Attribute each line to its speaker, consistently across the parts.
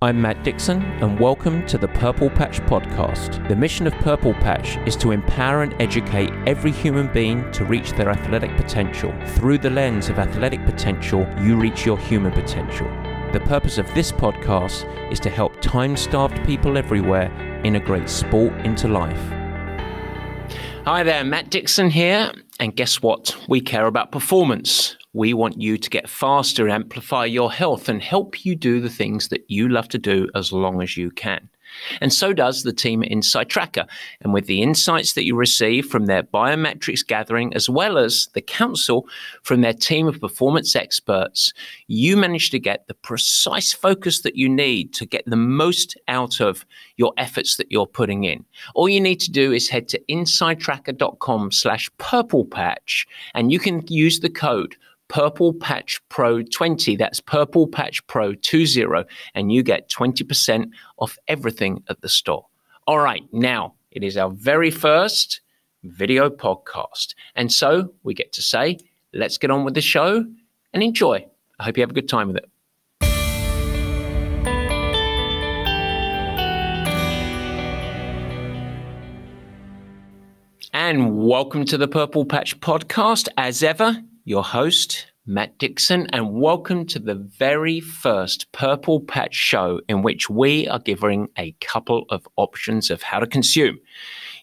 Speaker 1: I'm Matt Dixon, and welcome to the Purple Patch Podcast. The mission of Purple Patch is to empower and educate every human being to reach their athletic potential. Through the lens of athletic potential, you reach your human potential. The purpose of this podcast is to help time-starved people everywhere integrate sport into life. Hi there, Matt Dixon here, and guess what? We care about performance. We want you to get faster, amplify your health, and help you do the things that you love to do as long as you can. And so does the team at Inside Tracker. And with the insights that you receive from their biometrics gathering, as well as the counsel from their team of performance experts, you manage to get the precise focus that you need to get the most out of your efforts that you're putting in. All you need to do is head to insidetracker.com/purplepatch, and you can use the code Purple Patch Pro 20. That's Purple Patch Pro 20, and you get 20% off everything at the store. All right, now it is our very first video podcast. And so we get to say, let's get on with the show and enjoy. I hope you have a good time with it. And welcome to the Purple Patch Podcast. As ever, your host, Matt Dixon, and welcome to the very first Purple Patch show in which we are giving a couple of options of how to consume.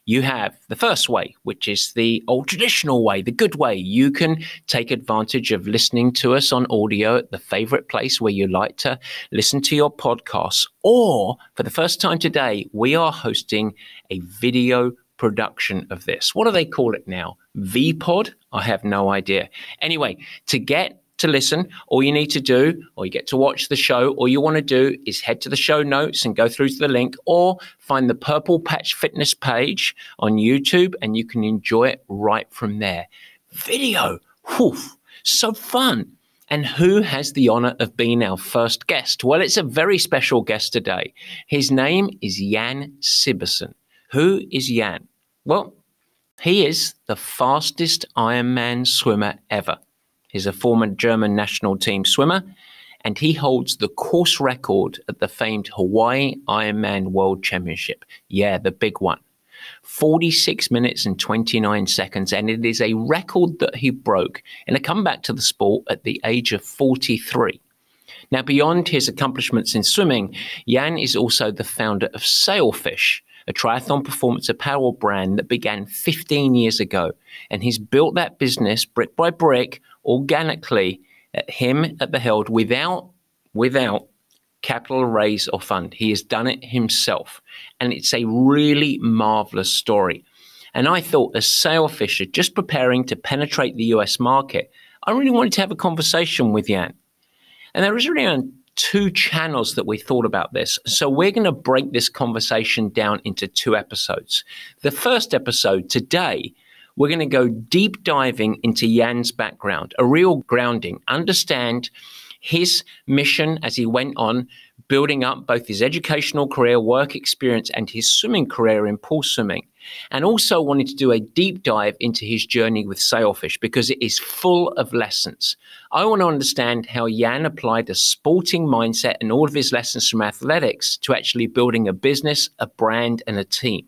Speaker 1: You have the first way, which is the old traditional way, the good way. You can take advantage of listening to us on audio at the favorite place where you like to listen to your podcasts. Or for the first time today, we are hosting a video production of this. What do they call it now? VPod? I have no idea. Anyway, to get to listen, all you need to do, or you get to watch the show, all you want to do is head to the show notes and go through to the link, or find the Purple Patch Fitness page on YouTube, and you can enjoy it right from there. Video, whew, so fun. And who has the honor of being our first guest? Well, it's a very special guest today. His name is Jan Sibbersen. Who is Jan? Well, he is the fastest Ironman swimmer ever. He's a former German national team swimmer, and he holds the course record at the famed Hawaii Ironman World Championship. Yeah, the big one. 46 minutes and 29 seconds, and it is a record that he broke in a comeback to the sport at the age of 43. Now, beyond his accomplishments in swimming, Jan is also the founder of Sailfish, a triathlon performance apparel brand that began 15 years ago. And he's built that business brick by brick, organically, him at the helm, without capital raise or fund. He has done it himself. And it's a really marvelous story. And I thought, as Sailfish are just preparing to penetrate the US market, I really wanted to have a conversation with Jan. And there is really two channels that we thought about this. So we're going to break this conversation down into two episodes. The first episode today, we're going to go deep diving into Jan's background, a real grounding, understand his mission as he went on building up both his educational career, work experience, and his swimming career in pool swimming. And also wanted to do a deep dive into his journey with Sailfish because it is full of lessons. I want to understand how Jan applied a sporting mindset and all of his lessons from athletics to actually building a business, a brand, and a team.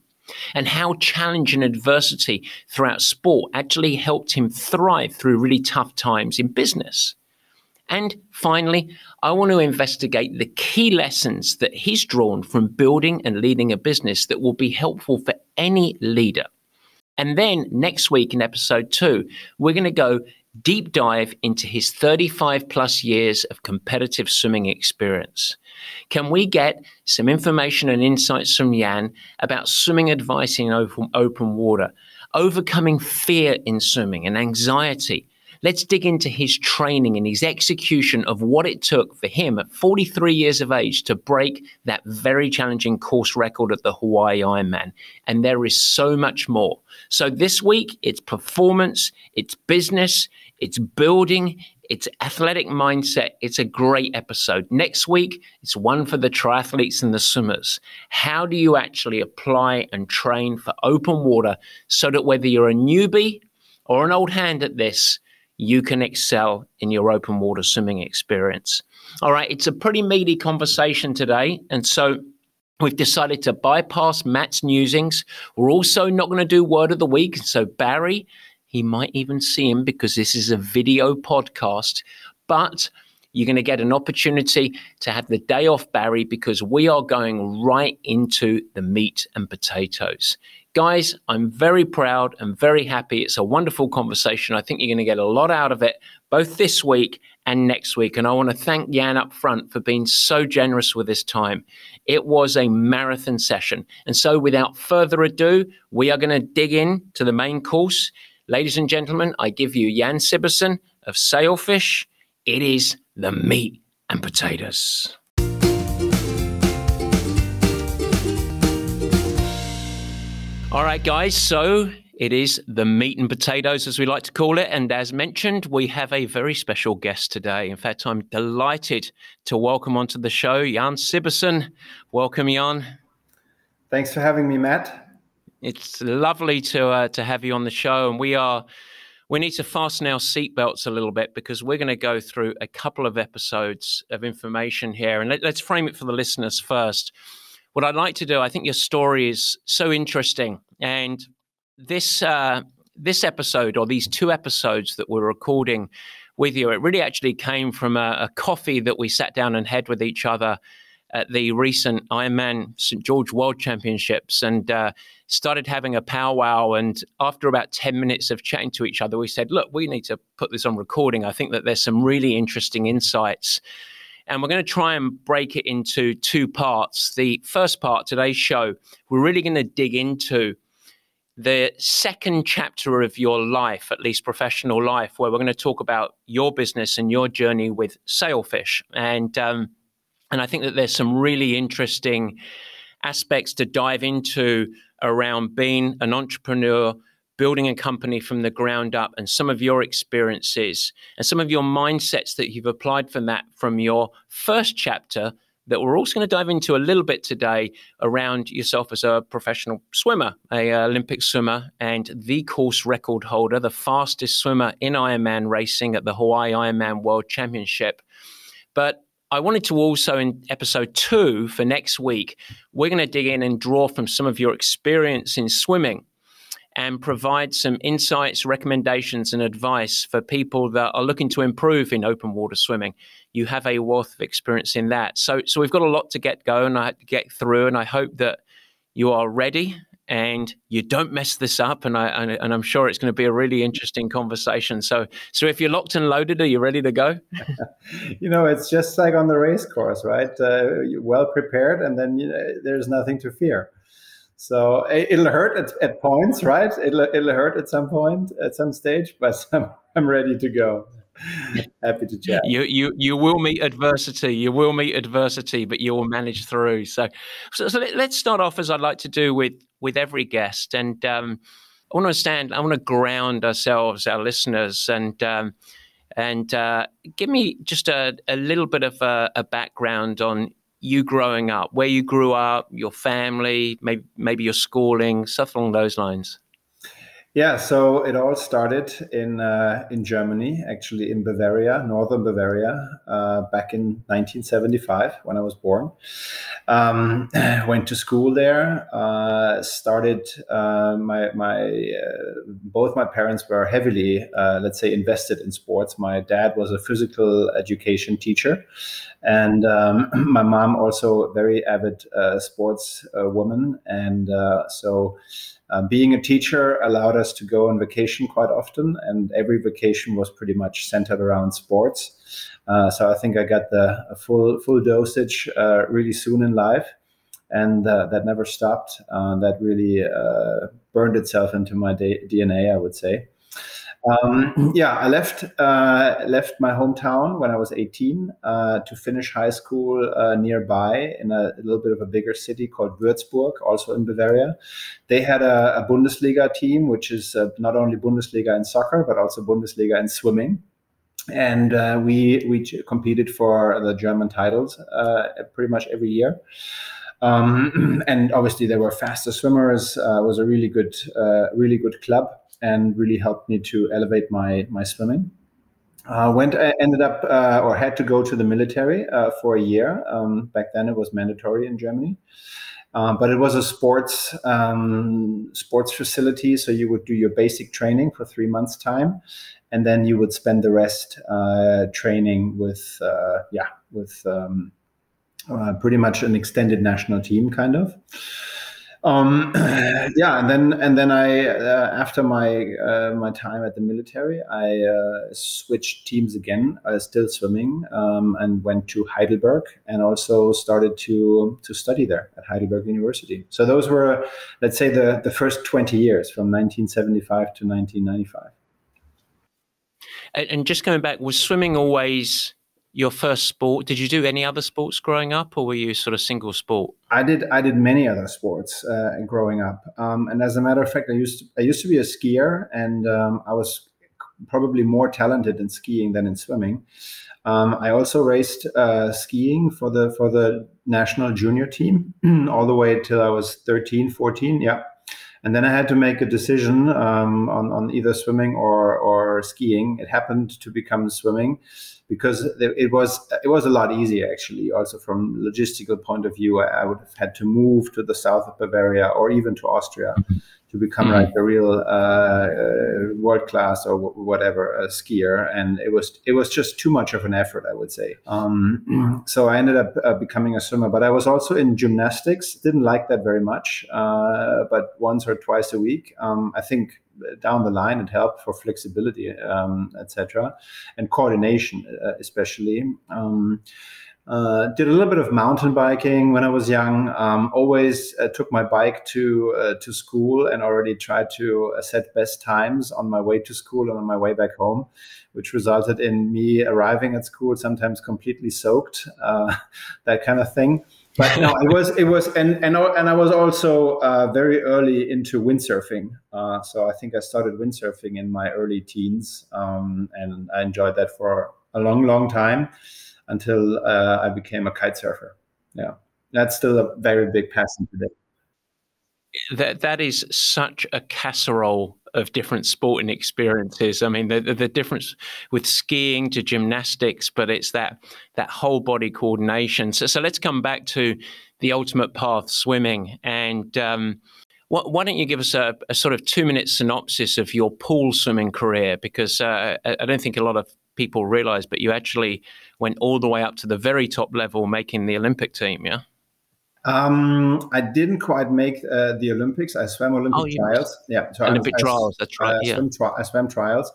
Speaker 1: And how challenge and adversity throughout sport actually helped him thrive through really tough times in business. And finally, I want to investigate the key lessons that he's drawn from building and leading a business that will be helpful for any leader. And then next week in episode 2, we're going to go deep dive into his 35 plus years of competitive swimming experience. Can we get some information and insights from Jan about swimming advice in open water, overcoming fear in swimming and anxiety? Let's dig into his training and his execution of what it took for him at 43 years of age to break that very challenging course record at the Hawaii Ironman. And there is so much more. So this week, it's performance, it's business, it's building, it's athletic mindset. It's a great episode. Next week, it's one for the triathletes and the swimmers. How do you actually apply and train for open water so that whether you're a newbie or an old hand at this, you can excel in your open water swimming experience. All right, it's a pretty meaty conversation today. And so we've decided to bypass Matt's musings. We're also not going to do word of the week. So Barry, he might even see him because this is a video podcast. But you're going to get an opportunity to have the day off, Barry, because we are going right into the meat and potatoes. Guys, I'm very proud and very happy. It's a wonderful conversation. I think you're going to get a lot out of it, both this week and next week. And I want to thank Jan up front for being so generous with his time. It was a marathon session. And so without further ado, we are going to dig in to the main course. Ladies and gentlemen, I give you Jan Sibbersen of Sailfish. It is the meat and potatoes. All right, guys, so it is the meat and potatoes, as we like to call it. And as mentioned, we have a very special guest today. In fact, I'm delighted to welcome onto the show Jan Sibbersen. Welcome, Jan.
Speaker 2: Thanks for having me, Matt.
Speaker 1: It's lovely to have you on the show. And we need to fasten our seatbelts a little bit because we're going to go through a couple of episodes of information here. And let's frame it for the listeners first. What I'd like to do, I think your story is so interesting. And this episode, or these two episodes that we're recording with you, it really actually came from a coffee that we sat down and had with each other at the recent Ironman St. George World Championships, and started having a powwow. And after about 10 minutes of chatting to each other, we said, look, we need to put this on recording. I think that there's some really interesting insights. And we're going to try and break it into two parts. The first part, today's show, we're really going to dig into the second chapter of your life, at least professional life, where we're going to talk about your business and your journey with Sailfish. And I think that there's some really interesting aspects to dive into around being an entrepreneur, building a company from the ground up, and some of your experiences and some of your mindsets that you've applied from that from your first chapter that we're also going to dive into a little bit today around yourself as a professional swimmer, a Olympic swimmer, and the course record holder, the fastest swimmer in Ironman racing at the Hawaii Ironman World Championship. But I wanted to also, in episode 2 for next week, we're going to dig in and draw from some of your experience in swimming and provide some insights, recommendations, and advice for people that are looking to improve in open water swimming. You have a wealth of experience in that. So we've got a lot to get going, I had to get through, and I hope that you are ready and you don't mess this up. And I'm sure it's going to be a really interesting conversation. So if you're locked and loaded, are you ready to go?
Speaker 2: It's just like on the race course, right? You're well prepared, and then there's nothing to fear. So it'll hurt at points, right? It'll hurt at some point, at some stage, but I'm ready to go. Happy to chat.
Speaker 1: You will meet adversity. You will meet adversity, but you will manage through. So let's start off, as I'd like to do with every guest. And I want to ground ourselves, our listeners, and give me just a little bit of a background on you growing up, where you grew up, your family, maybe your schooling, stuff along those lines.
Speaker 2: Yeah, so it all started in Germany, actually in Bavaria, northern Bavaria, back in 1975 when I was born. Went to school there. Started both my parents were heavily, let's say, invested in sports. My dad was a physical education teacher, and my mom also a very avid sports woman, and so. Being a teacher allowed us to go on vacation quite often, and every vacation was pretty much centered around sports. So I think I got the full dosage really soon in life, and that never stopped. That really burned itself into my DNA, I would say. I left my hometown when I was 18 to finish high school nearby in a little bit of a bigger city called Würzburg, also in Bavaria. They had a Bundesliga team, which is not only Bundesliga in soccer, but also Bundesliga in swimming. And we competed for the German titles pretty much every year. And obviously they were faster swimmers. It was a really good club, and really helped me to elevate my swimming. Ended up or had to go to the military for a year. Back then, it was mandatory in Germany. But it was a sports facility, so you would do your basic training for 3 months' time, and then you would spend the rest training with pretty much an extended national team, kind of. And then I after my time at the military, I switched teams again, still swimming, and went to Heidelberg, and also started to study there at Heidelberg University. So those were, let's say, the first 20 years, from 1975 to 1995.
Speaker 1: And just going back, was swimming always your first sport? Did you do any other sports growing up, or were you sort of single sport?
Speaker 2: I did many other sports growing up, and as a matter of fact, I used to be a skier, and I was probably more talented in skiing than in swimming. I also raced skiing for the national junior team all the way till I was 13, 14. Yeah. And then I had to make a decision on either swimming or skiing. It happened to become swimming because it was a lot easier, actually. Also from logistical point of view, I would have had to move to the south of Bavaria or even to Austria to become like a real world class or whatever skier, and it was just too much of an effort, I would say. So I ended up becoming a swimmer, but I was also in gymnastics. Didn't like that very much, but once or twice a week. I think down the line it helped for flexibility, etc., and coordination, especially. Did a little bit of mountain biking when I was young. Always took my bike to school and already tried to set best times on my way to school and on my way back home, which resulted in me arriving at school sometimes completely soaked, that kind of thing. But no, it was, and I was also very early into windsurfing. So I think I started windsurfing in my early teens, and I enjoyed that for a long, long time, until I became a kite surfer. Yeah, that's still a very big passion today.
Speaker 1: That is such a casserole of different sporting experiences. I mean, the difference with skiing to gymnastics, but it's that whole body coordination. So let's come back to the ultimate path, swimming. And why don't you give us a sort of 2-minute synopsis of your pool swimming career? Because I don't think a lot of people realize, but you actually went all the way up to the very top level, making the Olympic team, yeah?
Speaker 2: I didn't quite make the Olympics. I swam Olympic trials. Yeah, so
Speaker 1: Olympic trials. That's right.
Speaker 2: I swam trials.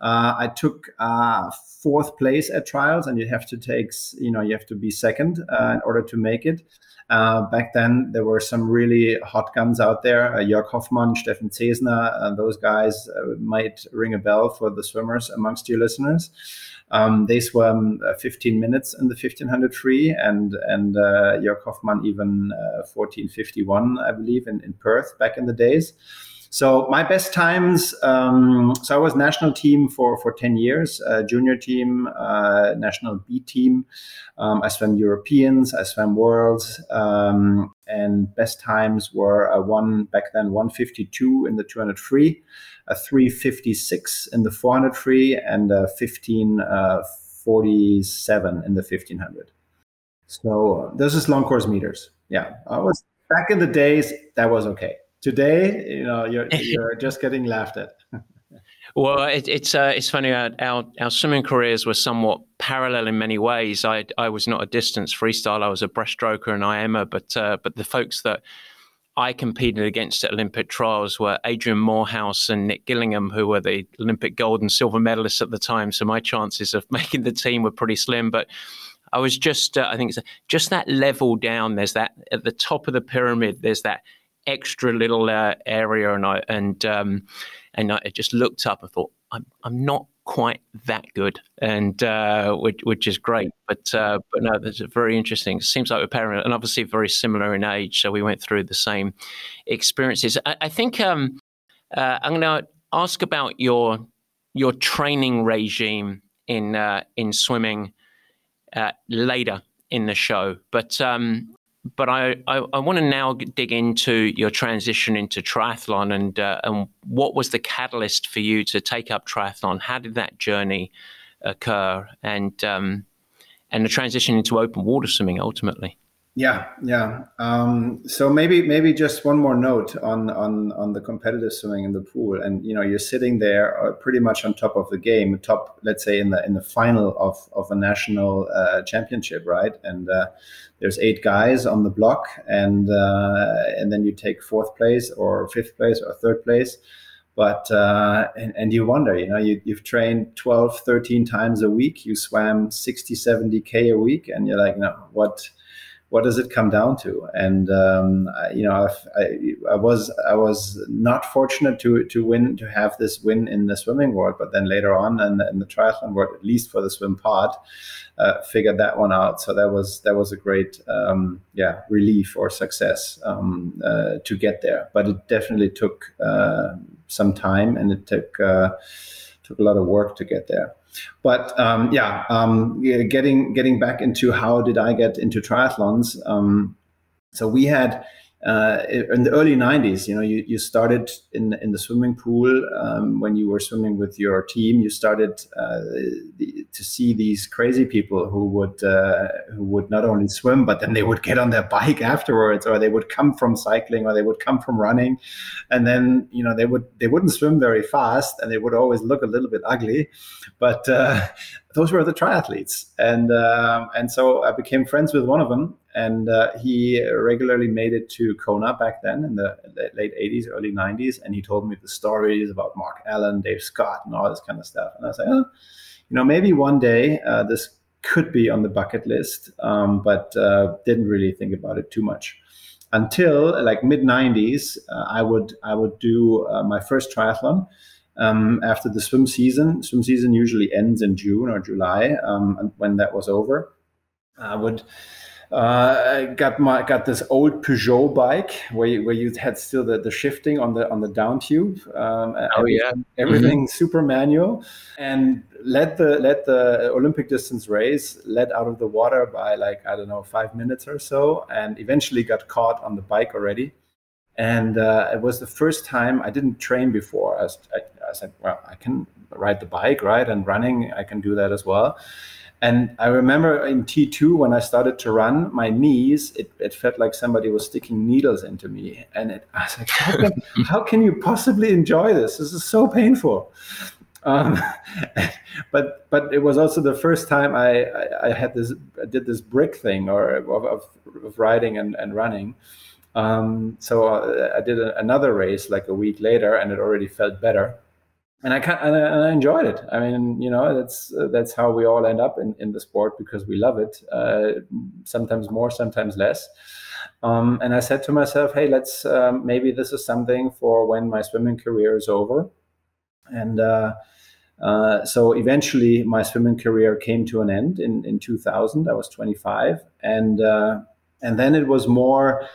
Speaker 2: I took 4th place at trials, and you have to be second in order to make it. Back then, there were some really hot guns out there. Jörg Hoffmann, Steffen Zesner, those guys might ring a bell for the swimmers amongst your listeners. They swam 15 minutes in the 1500 free, and Jörg Hoffmann even 14:51, I believe, in Perth back in the days. So my best times, so I was national team for 10 years, junior team, national B team. I swam Europeans, I swam Worlds, and best times were back then 1:52 in the 200 free, a 3:56 in the 400 free, and a 15:47 in the 1500. So this is long course meters. Yeah, I was back in the days, that was okay. Today, you're just getting laughed at.
Speaker 1: Well, it's funny. Our swimming careers were somewhat parallel in many ways. I was not a distance freestyle. I was a breaststroker and IMA, but the folks that I competed against at Olympic trials were Adrian Morehouse and Nick Gillingham, who were the Olympic gold and silver medalists at the time. So my chances of making the team were pretty slim. But I was just, I think it's just that level down. There's that at the top of the pyramid. There's that extra little area, and I just looked up and thought, I'm not quite that good, and which is great, but no, that's very interesting. It seems like we're parallel, and obviously very similar in age, so we went through the same experiences. I think I'm going to ask about your training regime in swimming later in the show, but I want to now dig into your transition into triathlon, and what was the catalyst for you to take up triathlon? How did that journey occur, and the transition into open water swimming ultimately.
Speaker 2: Yeah. So maybe just one more note on the competitive swimming in the pool, and you're sitting there pretty much on top of the game, let's say in the final of a national championship, right? And there's 8 guys on the block, and then you take 4th place or 5th place or 3rd place. But and you wonder, you've trained 12, 13 times a week, you swam 60, 70K a week, and you're like, what does it come down to? And I was not fortunate to have this win in the swimming world, but then later on in the triathlon world, at least for the swim part, figured that one out. So that was a great relief or success to get there. But it definitely took some time, and it took a lot of work to get there. But getting back into how did I get into triathlons? So we had in the early 90s, you started in the swimming pool when you were swimming with your team. You started to see these crazy people who would not only swim, but then they would get on their bike afterwards, or they would come from cycling, or they would come from running, and then they wouldn't swim very fast, and they would always look a little bit ugly, but those were the triathletes, and so I became friends with one of them. And he regularly made it to Kona back then in the late 80s, early 90s. And he told me the stories about Mark Allen, Dave Scott, and all this kind of stuff. And I was like, maybe one day this could be on the bucket list, but didn't really think about it too much. Until like mid 90s, I would do my first triathlon. After the swim season usually ends in June or July. And when that was over, I would... I got this old Peugeot bike where you had still the shifting on the down tube. Everything super manual, and led the Olympic distance race, led out of the water by 5 minutes or so, and eventually got caught on the bike already. And it was the first time. I didn't train before. I said, well, I can ride the bike, right? And running, I can do that as well. And I remember in T2, when I started to run, my knees, it felt like somebody was sticking needles into me. And I was like, how can you possibly enjoy this? This is so painful. But it was also the first time I did this brick thing of riding and running. So I did another race like a week later, and it already felt better. And I enjoyed it. I mean, that's how we all end up in the sport, because we love it. Sometimes more, sometimes less. And I said to myself, hey, let's maybe this is something for when my swimming career is over. And so eventually, my swimming career came to an end in 2000. I was 25, and then it was more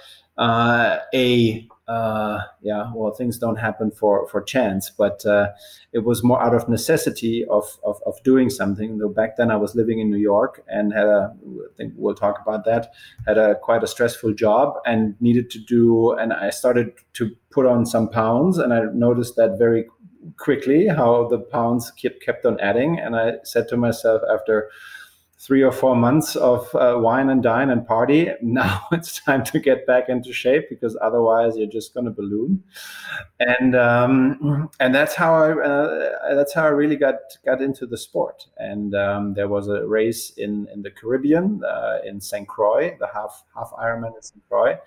Speaker 2: things don't happen for chance, but it was more out of necessity of doing something. Though back then I was living in New York and I think we'll talk about that, had quite a stressful job and and I started to put on some pounds, and I noticed that very quickly how the pounds kept on adding. And I said to myself, after 3 or 4 months of wine and dine and party, now it's time to get back into shape, because otherwise you're just going to balloon. And that's how I really got into the sport. And there was a race in the Caribbean, in St. Croix, the half Ironman in St. Croix.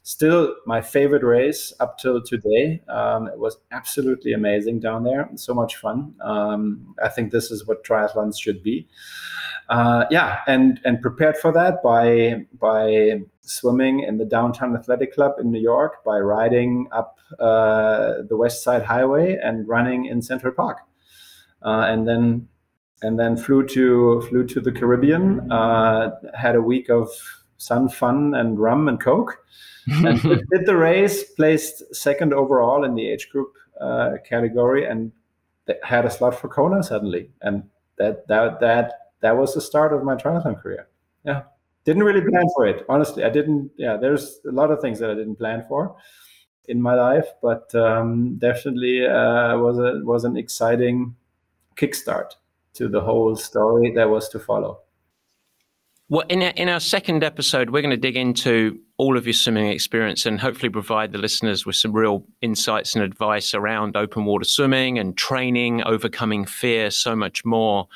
Speaker 2: Still my favorite race up till today. It was absolutely amazing down there. So much fun. I think this is what triathlons should be. And prepared for that by swimming in the Downtown Athletic Club in New York, by riding up the West Side Highway and running in Central Park, and then flew to the Caribbean, had a week of sun, fun, and rum and coke, and did the race, placed second overall in the age group category, and had a slot for Kona suddenly, and that was the start of my triathlon career. Yeah. Didn't really plan for it. Honestly, I didn't. Yeah, there's a lot of things that I didn't plan for in my life, but definitely was an exciting kickstart. to the whole story that was to follow.
Speaker 1: Well, in our second episode, we're going to dig into all of your swimming experience and hopefully provide the listeners with some real insights and advice around open water swimming and training, overcoming fear, so much more.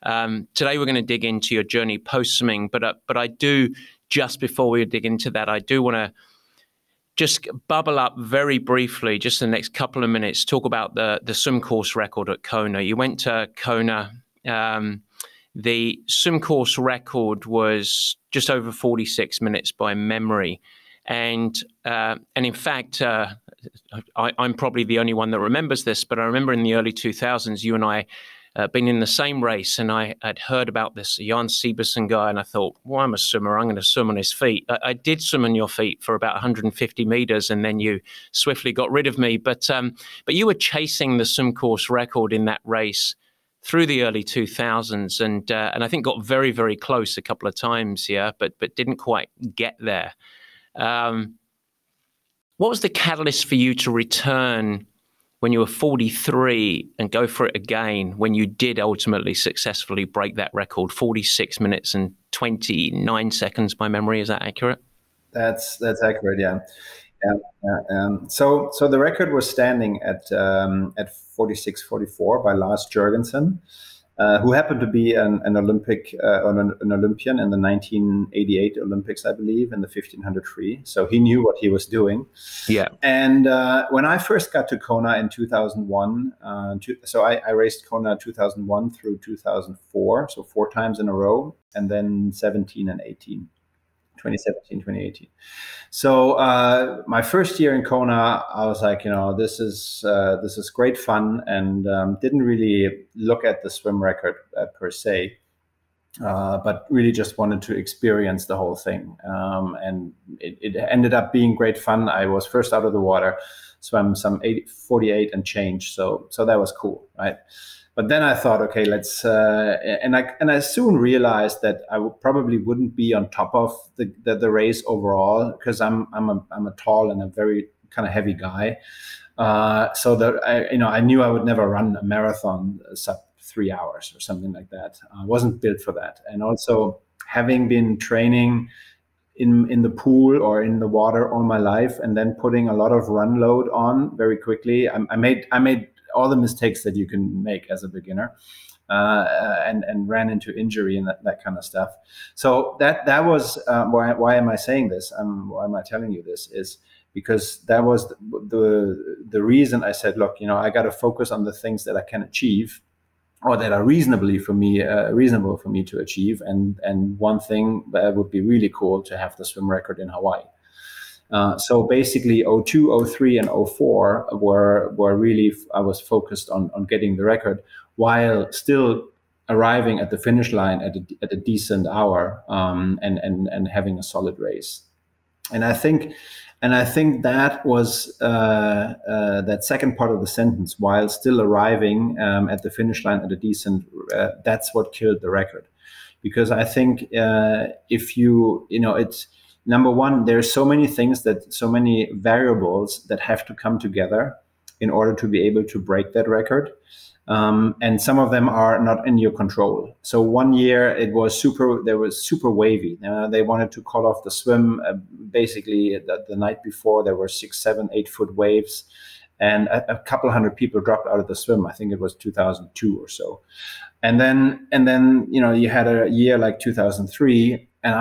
Speaker 1: Today, we're going to dig into your journey post-swimming, but I do, just before we dig into that, I do want to just bubble up very briefly, just in the next couple of minutes, talk about the swim course record at Kona. You went to Kona. The swim course record was just over 46 minutes by memory. And in fact, I'm probably the only one that remembers this, but I remember in the early 2000s, you and I been in the same race, and I had heard about this Jan Sibbersen guy, and I thought, well, I'm a swimmer, I'm going to swim on his feet. I did swim on your feet for about 150 meters, and then you swiftly got rid of me. But you were chasing the swim course record in that race through the early 2000s, and I think got very, very close a couple of times, but didn't quite get there. What was the catalyst for you to return when you were 43 and go for it again, when you did ultimately successfully break that record, 46 minutes and 29 seconds by memory? Is that accurate?
Speaker 2: That's accurate, yeah. So the record was standing at 46:44 by Lars Jørgensen, who happened to be an Olympian in the 1988 Olympics, I believe, in the 1500 free. So he knew what he was doing.
Speaker 1: Yeah.
Speaker 2: And when I first got to Kona in 2001, so I raced Kona 2001 through 2004, so 4 times in a row, and then 17 and 18. 2017, 2018. So my first year in Kona, I was like, this is great fun, and didn't really look at the swim record per se, but really just wanted to experience the whole thing. And it ended up being great fun. I was first out of the water, swam some 48 and change. So that was cool, right? But then I thought, okay, let's, and I soon realized that I probably wouldn't be on top of the race overall, because I'm a tall and a very kind of heavy guy. So that I knew I would never run a marathon sub 3 hours or something like that. I wasn't built for that. And also, having been training in the pool or in the water all my life, and then putting a lot of run load on very quickly, I made all the mistakes that you can make as a beginner, and ran into injury and that kind of stuff. So that was why am I saying this? Why am I telling you this? Is because that was the reason I said, look, I got to focus on the things that I can achieve, or that are reasonable for me to achieve. And one thing that would be really cool to have the swim record in Hawaii. So basically 02, 03, and 04 were really, I was focused on getting the record while still arriving at the finish line at a decent hour, and having a solid race. And I think that was that second part of the sentence, while still arriving at the finish line at a decent, that's what killed the record. Because I think if it's, number one, there's so many variables that have to come together in order to be able to break that record. And some of them are not in your control. So one year it was super wavy. They wanted to call off the swim. Basically the night before, there were 6, 7, 8 foot waves, and a couple hundred people dropped out of the swim. I think it was 2002 or so. And then you had a year like 2003. And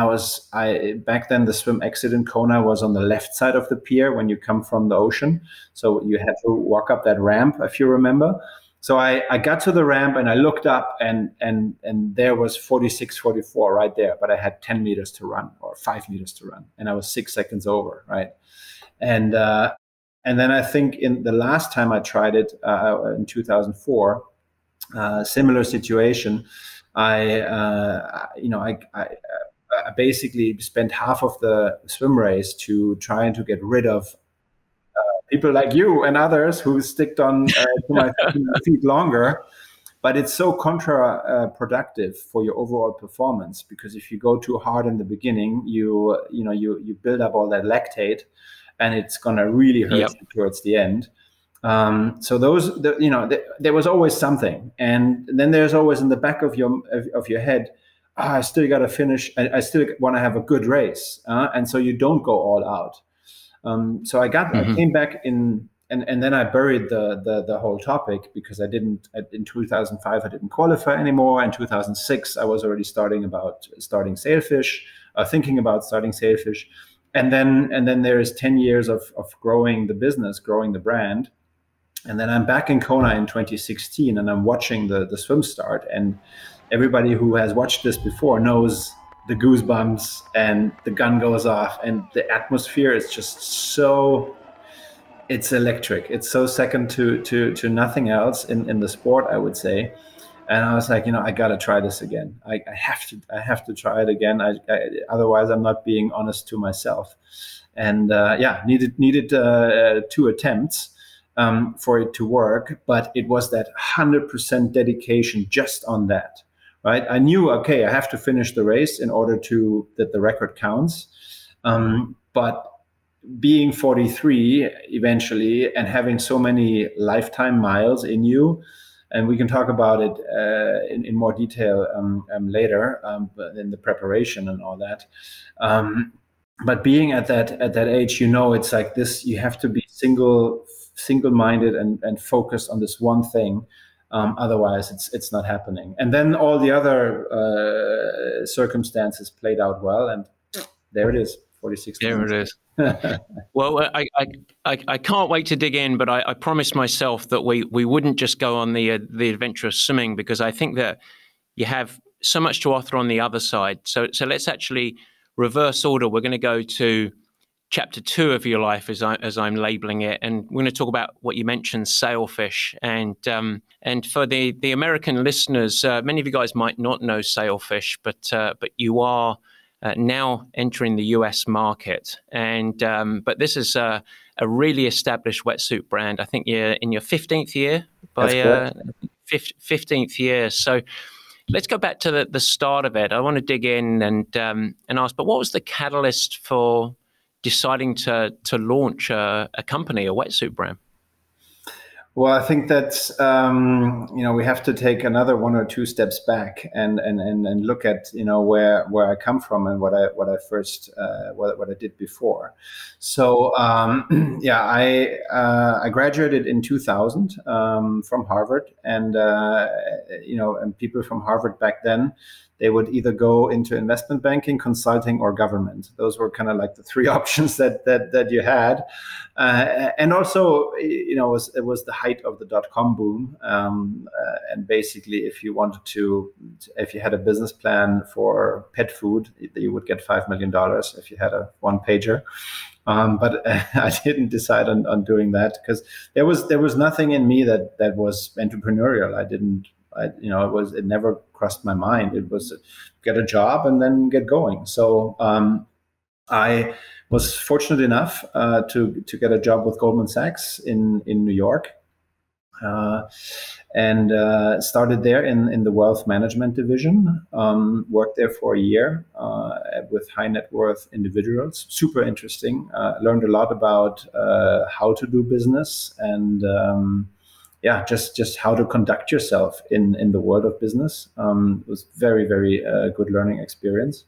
Speaker 2: back then the swim exit in Kona was on the left side of the pier when you come from the ocean. So you had to walk up that ramp, if you remember. So I got to the ramp and I looked up, and there was 46:44 right there, but I had 10 meters to run, or 5 meters to run, and I was 6 seconds over, right? And then I think in the last time I tried it in 2004, similar situation. I basically spent half of the swim race trying to get rid of people like you and others who sticked on to my feet longer. But it's so counterproductive for your overall performance, because if you go too hard in the beginning, you build up all that lactate, and it's gonna really hurt you towards the end. So there was always something, and then there's always in the back of your head, I still got to finish. I still want to have a good race, and so you don't go all out. So I came back in, and then I buried the whole topic because in 2005 I didn't qualify anymore. In 2006 I was already starting Sailfish, thinking about starting Sailfish, and then there is 10 years of growing the business, growing the brand. And then I'm back in Kona in 2016, and I'm watching the swim start. And everybody who has watched this before knows the goosebumps, and the gun goes off, and the atmosphere is just it's electric. It's so second to nothing else in the sport, I would say. And I was like, I got to try this again. I have to try it again. Otherwise, I'm not being honest to myself. And needed 2 attempts for it to work, but it was that 100% dedication just on that, right? I knew, okay, I have to finish the race in order that the record counts. But being 43 eventually and having so many lifetime miles in you, and we can talk about it in more detail later, in the preparation and all that. But being at that age, it's like this, you have to be single-minded and focused on this one thing. Otherwise, it's not happening. And then all the other circumstances played out well, and there it is, 46
Speaker 1: There
Speaker 2: minutes.
Speaker 1: it is. Well, I can't wait to dig in, but I promised myself that we wouldn't just go on the adventurous swimming, because I think that you have so much to offer on the other side. So let's actually reverse order. We're going to go to chapter 2 of your life, as I'm labeling it, and we're going to talk about what you mentioned, Sailfish. And for the American listeners, many of you guys might not know Sailfish, but you are now entering the US market. And but this is a really established wetsuit brand. I think you're in your 15th year, 15th year. So let's go back to the start of it. I want to dig in and ask, but what was the catalyst for deciding to launch a company, a wetsuit brand?
Speaker 2: Well, I think that's we have to take another 1 or 2 steps back and look at where I come from and what I first what I did before. So I graduated in 2000 from Harvard, and and people from Harvard back then, they would either go into investment banking, consulting, or government. Those were kind of like the 3 options that you had. And also, it was the height of the .com boom. And basically, if you had a business plan for pet food, you would get $5 million if you had a 1-pager. But I didn't decide on doing that because there was nothing in me that was entrepreneurial. It never crossed my mind. It was get a job and then get going. So I was fortunate enough to get a job with Goldman Sachs in New York, and started there in the wealth management division. Worked there for a year with high net worth individuals. Super interesting. Learned a lot about how to do business and just how to conduct yourself in the world of business. It was very, very good learning experience.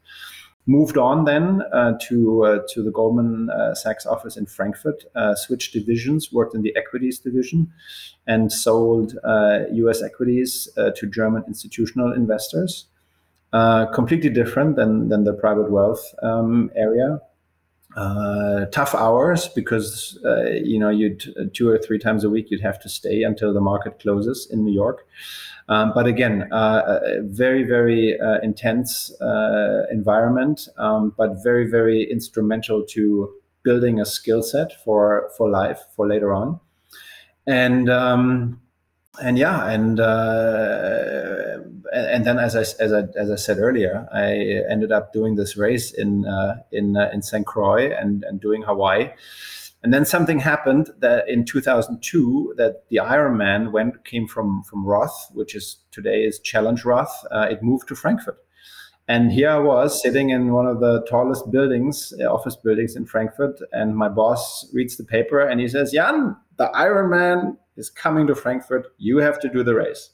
Speaker 2: Moved on then to the Goldman Sachs office in Frankfurt, switched divisions, worked in the equities division, and sold US equities to German institutional investors. Completely different than the private wealth area. Tough hours because you'd 2 or 3 times a week you'd have to stay until the market closes in New York. But again, very, very intense environment, but very, very instrumental to building a skill set for life, for later on. And then, as I said earlier, I ended up doing this race in St. Croix and doing Hawaii. And then something happened that in 2002 that the Ironman came from Roth, which is today is Challenge Roth. It moved to Frankfurt. And here I was sitting in one of the tallest buildings, office buildings in Frankfurt. And my boss reads the paper and he says, "Jan, the Ironman is coming to Frankfurt. You have to do the race.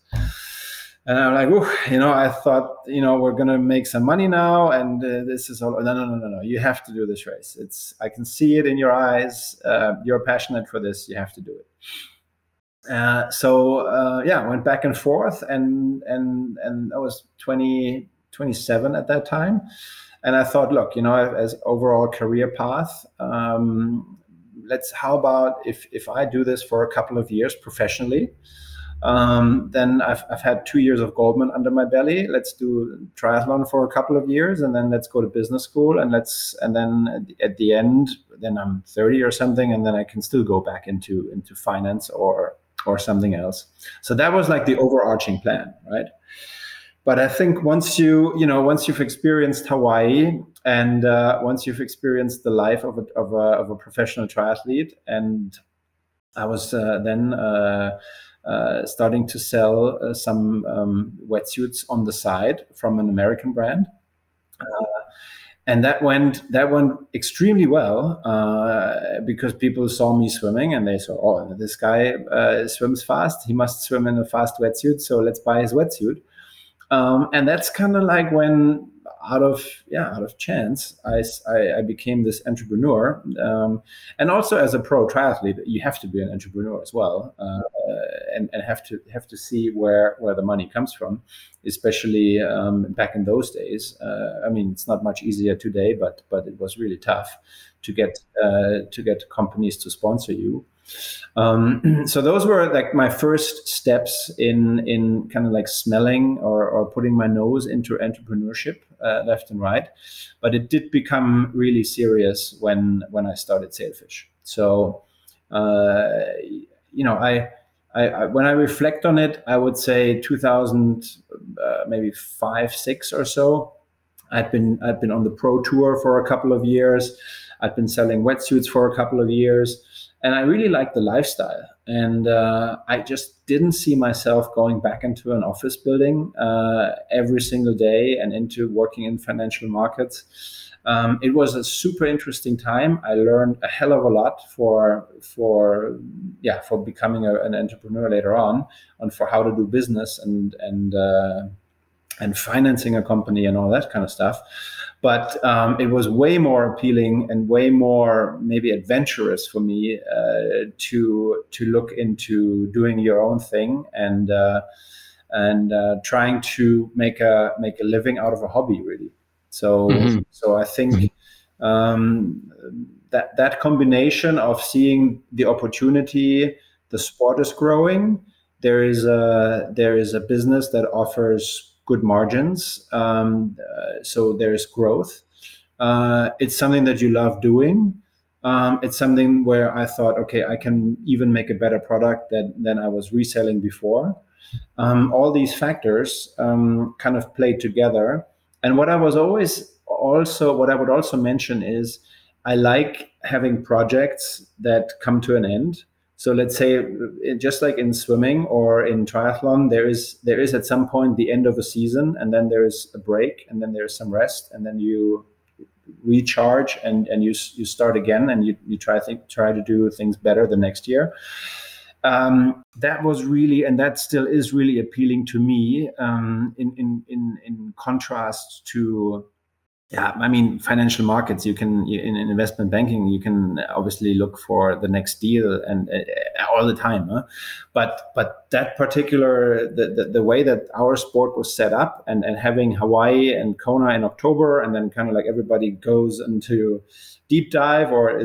Speaker 2: And I'm like, I thought, we're going to make some money now. And this is all, no. You have to do this race. I can see it in your eyes. You're passionate for this. You have to do it. I went back and forth, and I was 27 at that time. And I thought, look, as overall career path, how about if I do this for a couple of years professionally, then I've had 2 years of Goldman under my belly. Let's do triathlon for a couple of years, and then let's go to business school, and then at the end, then I'm 30 or something, and then I can still go back into finance or something else. So that was like the overarching plan, right? But I think once you've experienced Hawaii, and once you've experienced the life of a professional triathlete, and I was then starting to sell some wetsuits on the side from an American brand, and that went extremely well because people saw me swimming, and they saw, oh, this guy swims fast. He must swim in a fast wetsuit, so let's buy his wetsuit. And that's kind of like when, out of chance, I became this entrepreneur. And also as a pro triathlete, you have to be an entrepreneur as well, and have to see where the money comes from, especially back in those days. I mean, it's not much easier today, but it was really tough to get companies to sponsor you. So those were like my first steps in kind of like smelling or putting my nose into entrepreneurship left and right. But it did become really serious when I started Sailfish. So I when I reflect on it, I would say 2000 maybe 5, 6 or so. I'd been on the pro tour for a couple of years. I'd been selling wetsuits for a couple of years. And I really liked the lifestyle. And I just didn't see myself going back into an office building every single day and into working in financial markets. It was a super interesting time. I learned a hell of a lot for becoming an entrepreneur later on for how to do business and financing a company and all that kind of stuff. But it was way more appealing and way more maybe adventurous for me to look into doing your own thing and trying to make a living out of a hobby, really. So I think that combination of seeing the opportunity, the sport is growing. There is a business that offers good margins, so there's growth. It's something that you love doing. It's something where I thought, okay, I can even make a better product than I was reselling before. All these factors kind of played together. And what I would also mention is I like having projects that come to an end. So let's say, just like in swimming or in triathlon, there is at some point the end of a season, and then there is a break, and then there is some rest, and then you recharge and you start again, and you try to do things better the next year. That was really, and that still is really appealing to me. In contrast to. Yeah, I mean, financial markets, in investment banking, you can obviously look for the next deal and all the time. Huh? But that particular, the way that our sport was set up and having Hawaii and Kona in October, and then kind of like everybody goes into deep dive or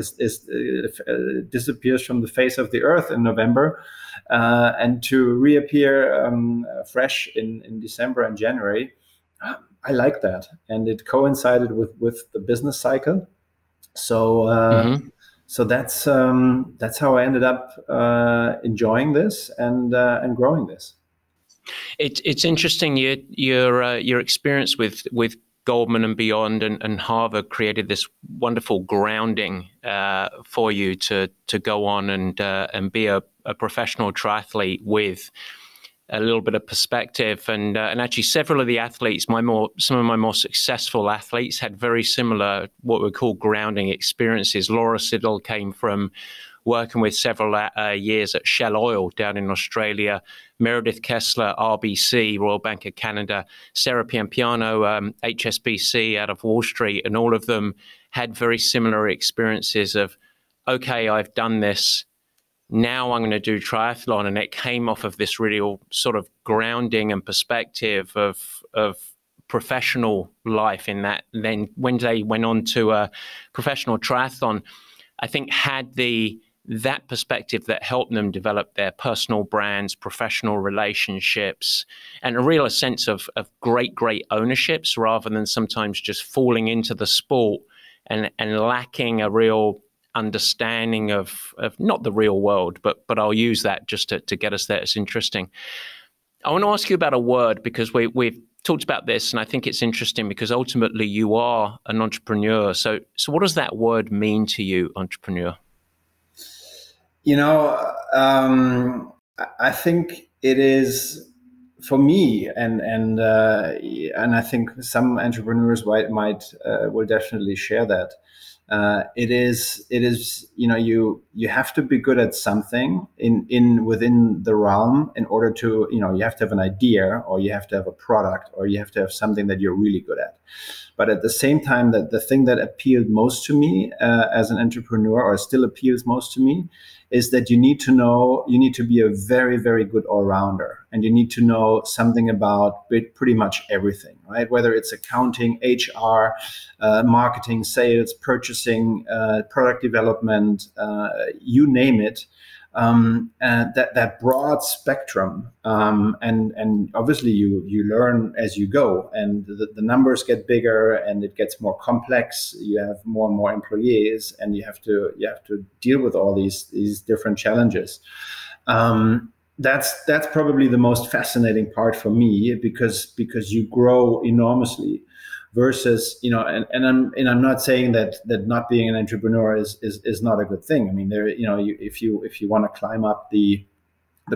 Speaker 2: disappears from the face of the earth in November, and to reappear fresh in December and January. I like that, and it coincided with the business cycle. So so that's how I ended up enjoying this and growing this.
Speaker 1: It's interesting. Your experience with Goldman and beyond and Harvard created this wonderful grounding for you to go on and be a professional triathlete with a little bit of perspective, and actually several of the athletes, some of my more successful athletes, had very similar what we call grounding experiences. Laura Siddall came from working with several years at Shell Oil down in Australia, Meredith Kessler, RBC, Royal Bank of Canada, Sarah Piampiano, HSBC out of Wall Street, and all of them had very similar experiences of, okay, I've done this, now I'm going to do triathlon. And it came off of this real sort of grounding and perspective of professional life in that. Then when they went on to a professional triathlon, I think had that perspective that helped them develop their personal brands, professional relationships, and a real sense of great ownerships, rather than sometimes just falling into the sport and lacking a real understanding of not the real world, but I'll use that just to get us there. It's interesting. I want to ask you about a word, because we've talked about this, and I think it's interesting because ultimately you are an entrepreneur. So what does that word mean to you, entrepreneur?
Speaker 2: You know, I think it is for me, and I think some entrepreneurs will definitely share that. It is, you know, you have to be good at something within the realm in order to, you know, you have to have an idea, or you have to have a product, or you have to have something that you're really good at. But at the same time, that the thing that appealed most to me as an entrepreneur, or still appeals most to me, is that you need to be a very, very good all-rounder, and you need to know something about pretty much everything, right? Whether it's accounting, HR, marketing, sales, purchasing, product development, you name it. That broad spectrum, and obviously you learn as you go, and the numbers get bigger and it gets more complex. You have more and more employees, and you have to deal with all these different challenges. That's probably the most fascinating part for me, because you grow enormously. Versus, you know, and I'm not saying that not being an entrepreneur is not a good thing. I mean, if you want to climb up the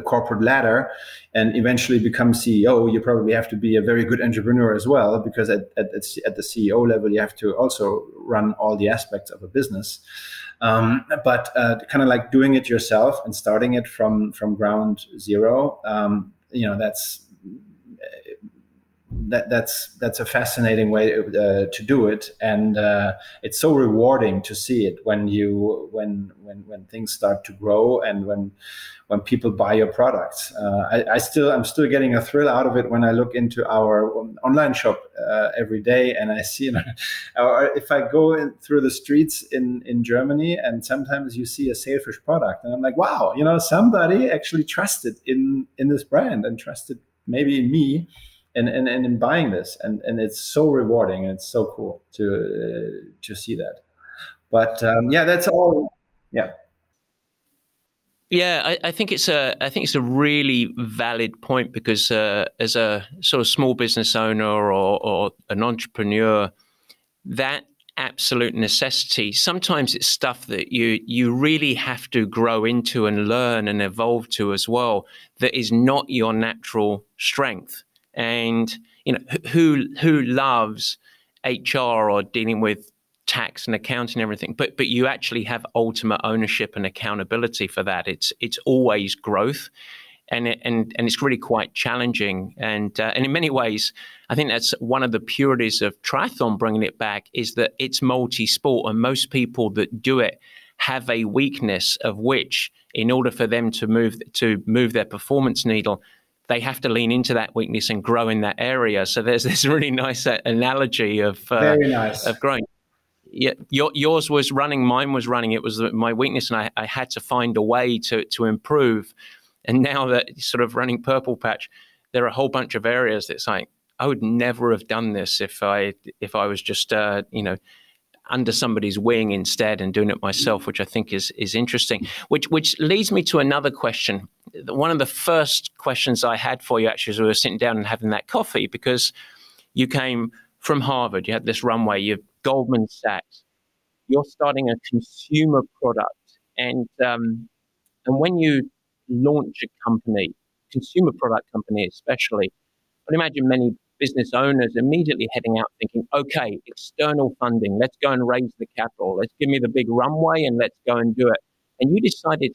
Speaker 2: corporate ladder and eventually become CEO, you probably have to be a very good entrepreneur as well, because at the CEO level, you have to also run all the aspects of a business. But kind of like doing it yourself and starting it from ground zero, you know, that's a fascinating way to do it, and it's so rewarding to see it when things start to grow, and when people buy your products. I'm still getting a thrill out of it when I look into our online shop every day, and I see, you know, if I go through the streets in Germany, and sometimes you see a Sailfish product, and I'm like, wow, you know, somebody actually trusted in this brand and trusted maybe in me. And in buying this, and it's so rewarding, and it's so cool to see that. But yeah, that's all. Yeah.
Speaker 1: Yeah, I think it's a really valid point, because as a sort of small business owner or an entrepreneur, that absolute necessity, sometimes it's stuff that you really have to grow into and learn and evolve to as well, that is not your natural strength. And, you know, who loves HR or dealing with tax and accounting and everything, but you actually have ultimate ownership and accountability for that. It's always growth, and it's really quite challenging. And in many ways, I think that's one of the purities of triathlon, bringing it back, is that it's multi-sport, and most people that do it have a weakness of which, in order for them to move their performance needle, they have to lean into that weakness and grow in that area. So there's this really nice analogy of
Speaker 2: very nice
Speaker 1: of growing. Yeah, yours was running, mine was running. It was my weakness, and I had to find a way to improve. And now that sort of running Purple Patch, there are a whole bunch of areas that's like, I would never have done this if I was just you know, under somebody's wing instead, and doing it myself, which I think is interesting. Which leads me to another question. One of the first questions I had for you, actually, as we were sitting down and having that coffee, because you came from Harvard, you had this runway, you've Goldman Sachs, you're starting a consumer product, and when you launch a company, consumer product company especially, I would imagine many business owners immediately heading out thinking, okay, external funding, let's go and raise the capital, let's give me the big runway and let's go and do it. and you decided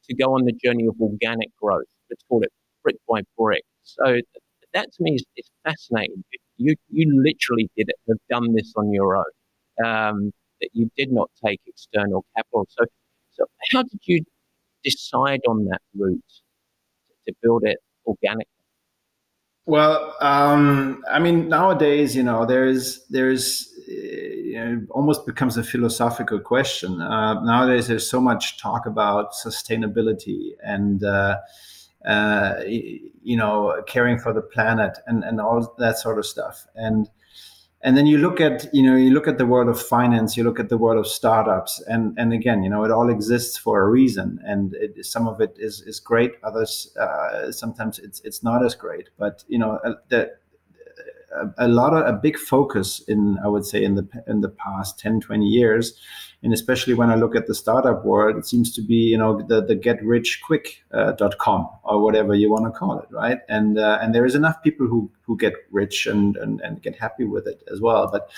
Speaker 1: to go on the journey of organic growth. Let's call it brick by brick. So that to me is fascinating. You literally did it, have done this on your own. That you did not take external capital. So how did you decide on that route to build it organically?
Speaker 2: Well, I mean, nowadays, almost becomes a philosophical question. Nowadays, there's so much talk about sustainability and, caring for the planet and all that sort of stuff. And then you look at the world of finance, you look at the world of startups, and again, it all exists for a reason, and some of it is great, others sometimes it's not as great. But a big focus I would say in the past 10, 20 years, and especially when I look at the startup world, it seems to be the getrichquick.com or whatever you want to call it, right? And there is enough people who get rich and get happy with it as well. But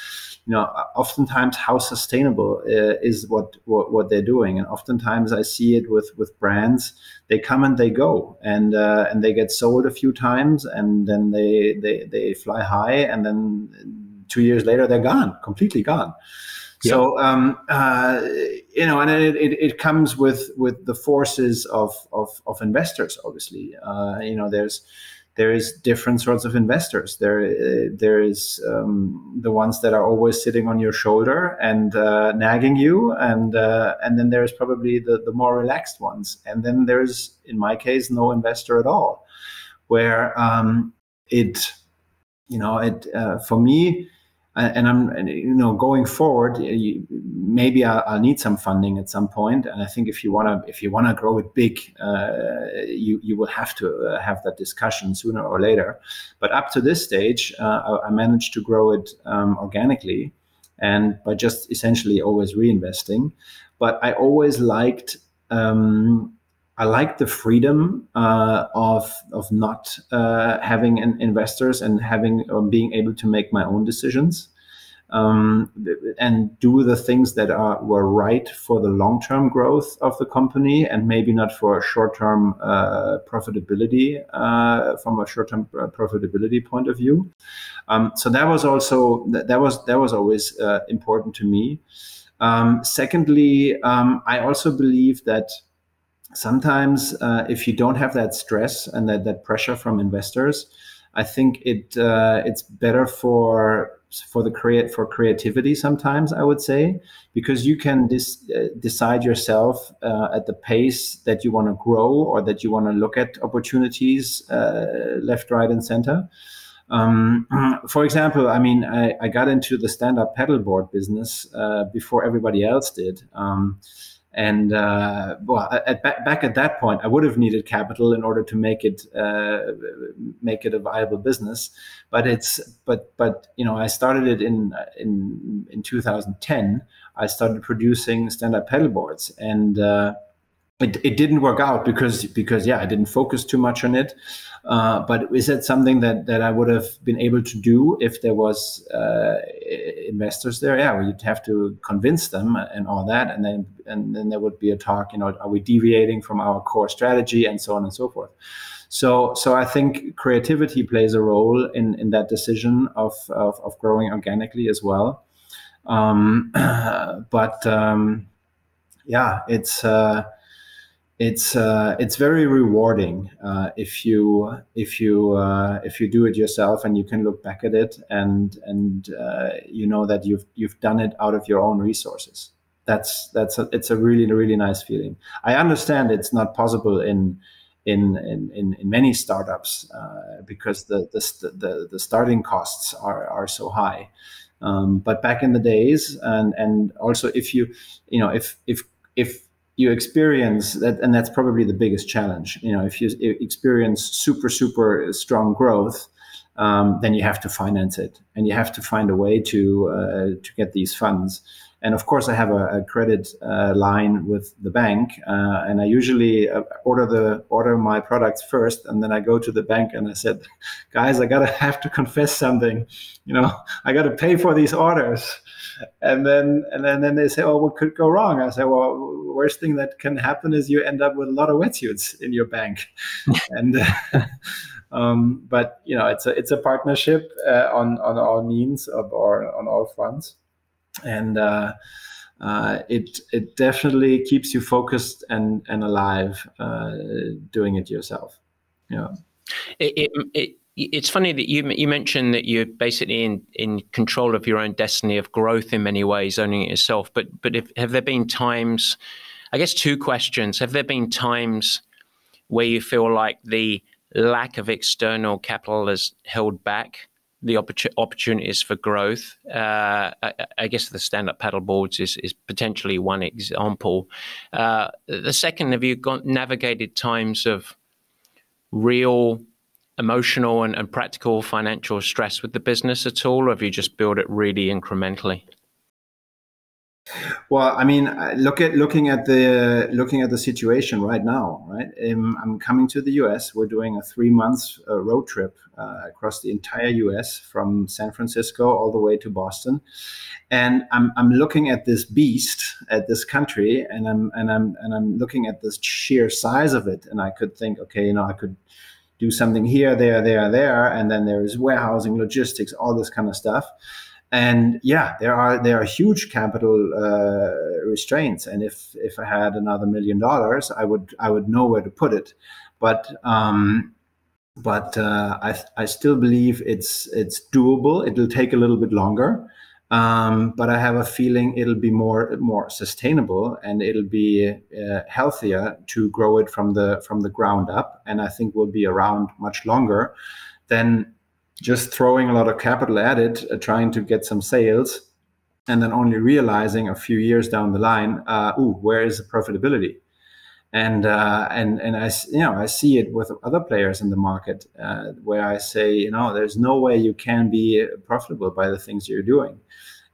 Speaker 2: oftentimes how sustainable is what they're doing, and oftentimes I see it with brands. They come and they go, and they get sold a few times, and then they fly high, and then 2 years later they're gone, completely gone. Yep. So and it comes with the forces of investors. Obviously, there is different sorts of investors. There is the ones that are always sitting on your shoulder and nagging you, and then there's probably the more relaxed ones, and then there's, in my case, no investor at all, where for me. And I'm, going forward, maybe I'll need some funding at some point. And I think if you wanna grow it big, you will have to have that discussion sooner or later. But up to this stage, I managed to grow it organically, and by just essentially always reinvesting. But I always liked. I like the freedom of not having investors and being able to make my own decisions and do the things that were right for the long-term growth of the company, and maybe not for short-term profitability from a short-term profitability point of view. So that was always important to me. Secondly, I also believe that sometimes if you don't have that stress and that pressure from investors, I think it's better for creativity sometimes, I would say, because you can decide yourself at the pace that you want to grow, or that you want to look at opportunities left, right, and center. For example, I mean, I got into the stand-up paddleboard business before everybody else did. And back at that point, I would have needed capital in order to make it a viable business. But I started it in 2010. I started producing stand-up paddleboards, and it didn't work out because I didn't focus too much on it. But is it something that I would have been able to do if there was investors there? Yeah, well, you'd have to convince them and all that, and then there would be a talk. Are we deviating from our core strategy, and so on and so forth. So I think creativity plays a role in that decision of growing organically as well. It's very rewarding if you do it yourself, and you can look back at it and you know that you've done it out of your own resources. It's a really, really nice feeling. I understand it's not possible in many startups because the starting costs are so high. But back in the days, and also if you experience that, and that's probably the biggest challenge. If you experience super strong growth, then you have to finance it, and you have to find a way to get these funds. And of course, I have a credit line with the bank, and I usually order my products first, and then I go to the bank and I said, guys, have to confess something. I got to pay for these orders. And then they say, oh, what could go wrong? I say, well, worst thing that can happen is you end up with a lot of wetsuits in your bank. And but it's a partnership on all means or on all fronts, and it definitely keeps you focused and alive doing it yourself.
Speaker 1: It's funny that you mentioned that you're basically in control of your own destiny of growth in many ways, owning it yourself. But have there been times? I guess two questions. Have there been times where you feel like the lack of external capital has held back the opportunities for growth? I guess the stand-up paddle boards is potentially one example. The second, have you navigated times of real emotional and practical financial stress with the business at all, or have you just built it really incrementally?
Speaker 2: Well, I mean, looking at the situation right now, right? I'm coming to the US. We're doing a 3 months road trip across the entire US from San Francisco all the way to Boston, and I'm looking at this beast, at this country, and I'm looking at this sheer size of it, and I could think, okay, I could do something here, there, and then there is warehousing, logistics, all this kind of stuff. And yeah, there are huge capital restraints. And if I had another $1 million, I would know where to put it. But I still believe it's doable. It'll take a little bit longer, but I have a feeling it'll be more sustainable, and it'll be healthier to grow it from the ground up. And I think we'll be around much longer than just throwing a lot of capital at it, trying to get some sales, and then only realizing a few years down the line, where is the profitability? And I see it with other players in the market, where I say, there's no way you can be profitable by the things you're doing.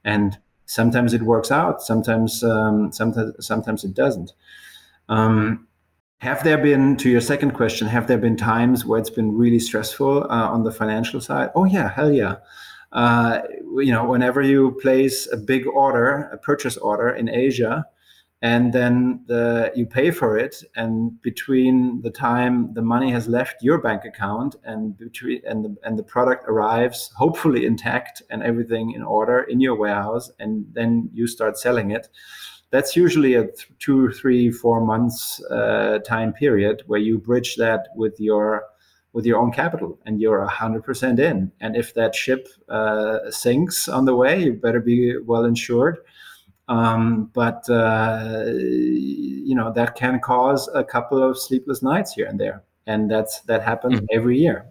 Speaker 2: And sometimes it works out, sometimes it doesn't. Have there been, to your second question, have there been times where it's been really stressful on the financial side? Oh yeah, hell yeah. Whenever you place a big order, a purchase order in Asia, and then you pay for it, and between the time the money has left your bank account and the product arrives, hopefully intact and everything in order in your warehouse, and then you start selling it, that's usually a 2, 3, 4 months time period where you bridge that with your own capital, and you're 100% in. And if that ship sinks on the way, you better be well insured. But that can cause a couple of sleepless nights here and there, and that happens every year,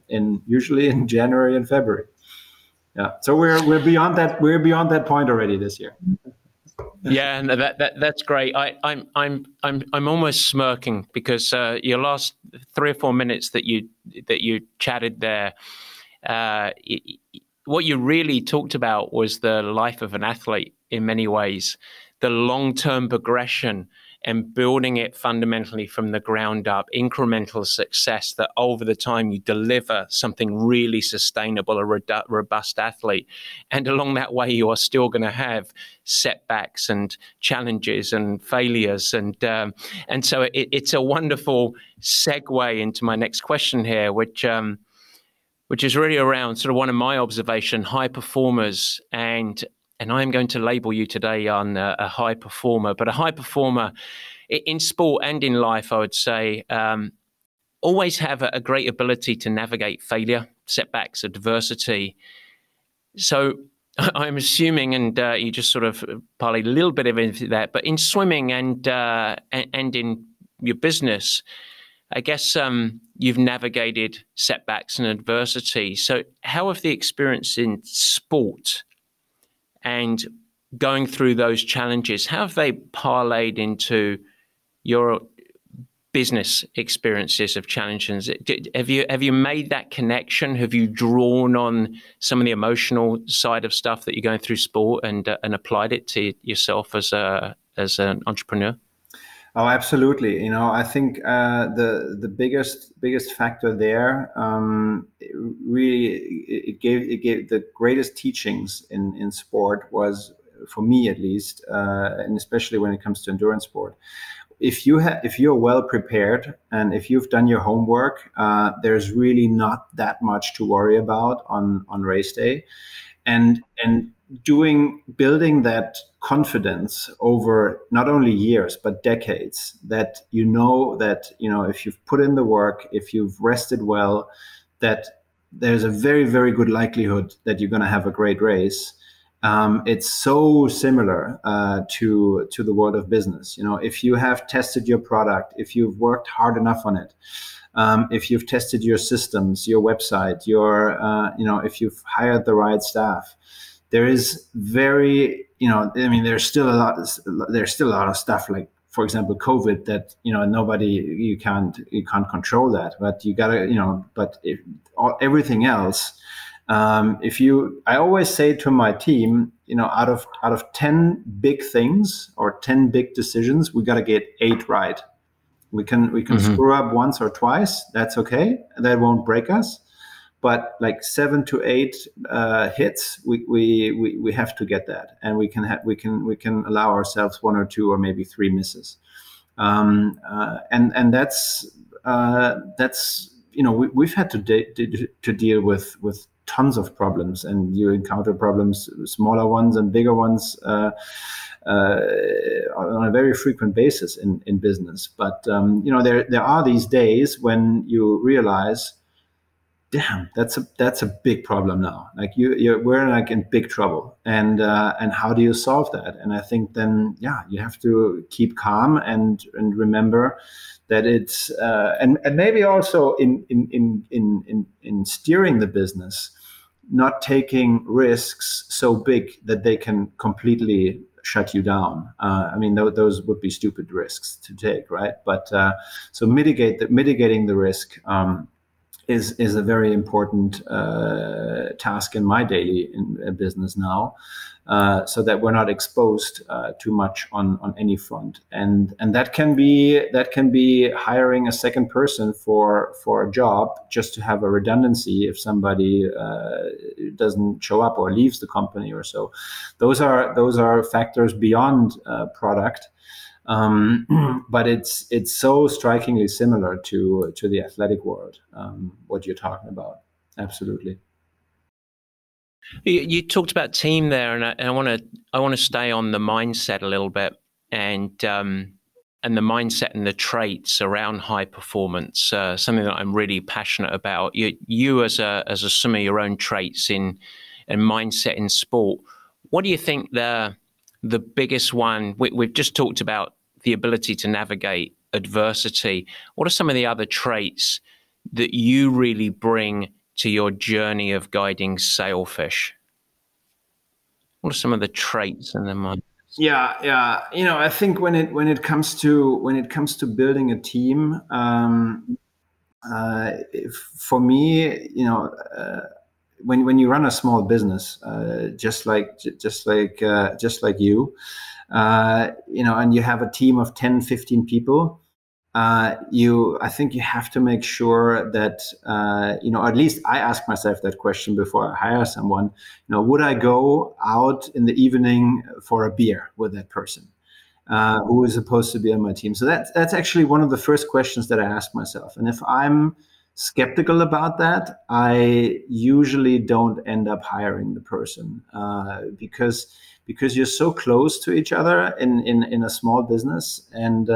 Speaker 2: usually in January and February. Yeah, so we're beyond that. We're beyond that point already this year.
Speaker 1: Yeah, no, that's great. I'm almost smirking because your last 3 or 4 minutes that you chatted there, what you really talked about was the life of an athlete in many ways, the long-term progression and building it fundamentally from the ground up, incremental success that over the time you deliver something really sustainable, a robust athlete. And along that way, you are still going to have setbacks and challenges and failures. And so it's a wonderful segue into my next question here, which is really around sort of one of my observation, high performers. And I'm going to label you today on a high performer, but a high performer in sport and in life, I would say, always have a great ability to navigate failure, setbacks, adversity. So I'm assuming, and you just sort of parlayed a little bit of into that, but in swimming and in your business, I guess you've navigated setbacks and adversity. So how have the experience in sport and going through those challenges, how have they parlayed into your business experiences of challenges. Have you made that connection? Have you drawn on some of the emotional side of stuff that you're going through sport and applied it to yourself as an entrepreneur?
Speaker 2: Oh, absolutely. I think the biggest factor there, it gave the greatest teachings in sport was, for me at least, and especially when it comes to endurance sport. If you're well prepared and if you've done your homework, there's really not that much to worry about on race day, and building that confidence over not only years but decades, that if you've put in the work, if you've rested well, that there's a very, very good likelihood that you're going to have a great race. It's so similar to the world of business. If you have tested your product, if you've worked hard enough on it, if you've tested your systems, your website, if you've hired the right staff, there is there's still a lot of stuff, like, for example, COVID, that you can't control that, but you gotta everything else. I always say to my team, out of 10 big things or 10 big decisions, we got to get 8 right. We can screw up once or twice. That's okay. That won't break us. But like 7 to 8 hits, we have to get that, and we can allow ourselves 1 or 2 or maybe 3 misses. And that's we've had to deal with tons of problems, and you encounter problems, smaller ones and bigger ones, on a very frequent basis in business. But there are these days when you realize, damn, that's a big problem now. Like we're like in big trouble, and how do you solve that? And I think then, you have to keep calm and remember that it's and maybe also in steering the business, not taking risks so big that they can completely shut you down. Those would be stupid risks to take, right? But so mitigating the risk is a very important task in my daily business now, so that we're not exposed too much on any front, and that can be hiring a second person for a job just to have a redundancy if somebody doesn't show up or leaves the company or so. Those are factors beyond product. But it's so strikingly similar to the athletic world, what you're talking about. Absolutely.
Speaker 1: You talked about team there, and I want to stay on the mindset a little bit, and the mindset and the traits around high performance. Something that I'm really passionate about. You as some of your own traits in mindset in sport. What do you think the biggest one? We've just talked about the ability to navigate adversity. What are some of the other traits that you really bring to your journey of guiding Sailfish? What are some of the traits in the mind?
Speaker 2: Yeah. I think when it comes to building a team, for me, when you run a small business, just like you, and you have a team of 10, 15 people, I think you have to make sure that, at least I ask myself that question before I hire someone. Would I go out in the evening for a beer with that person who is supposed to be on my team? So that's actually one of the first questions that I ask myself. And if I'm skeptical about that, I usually don't end up hiring the person, because you're so close to each other in a small business, and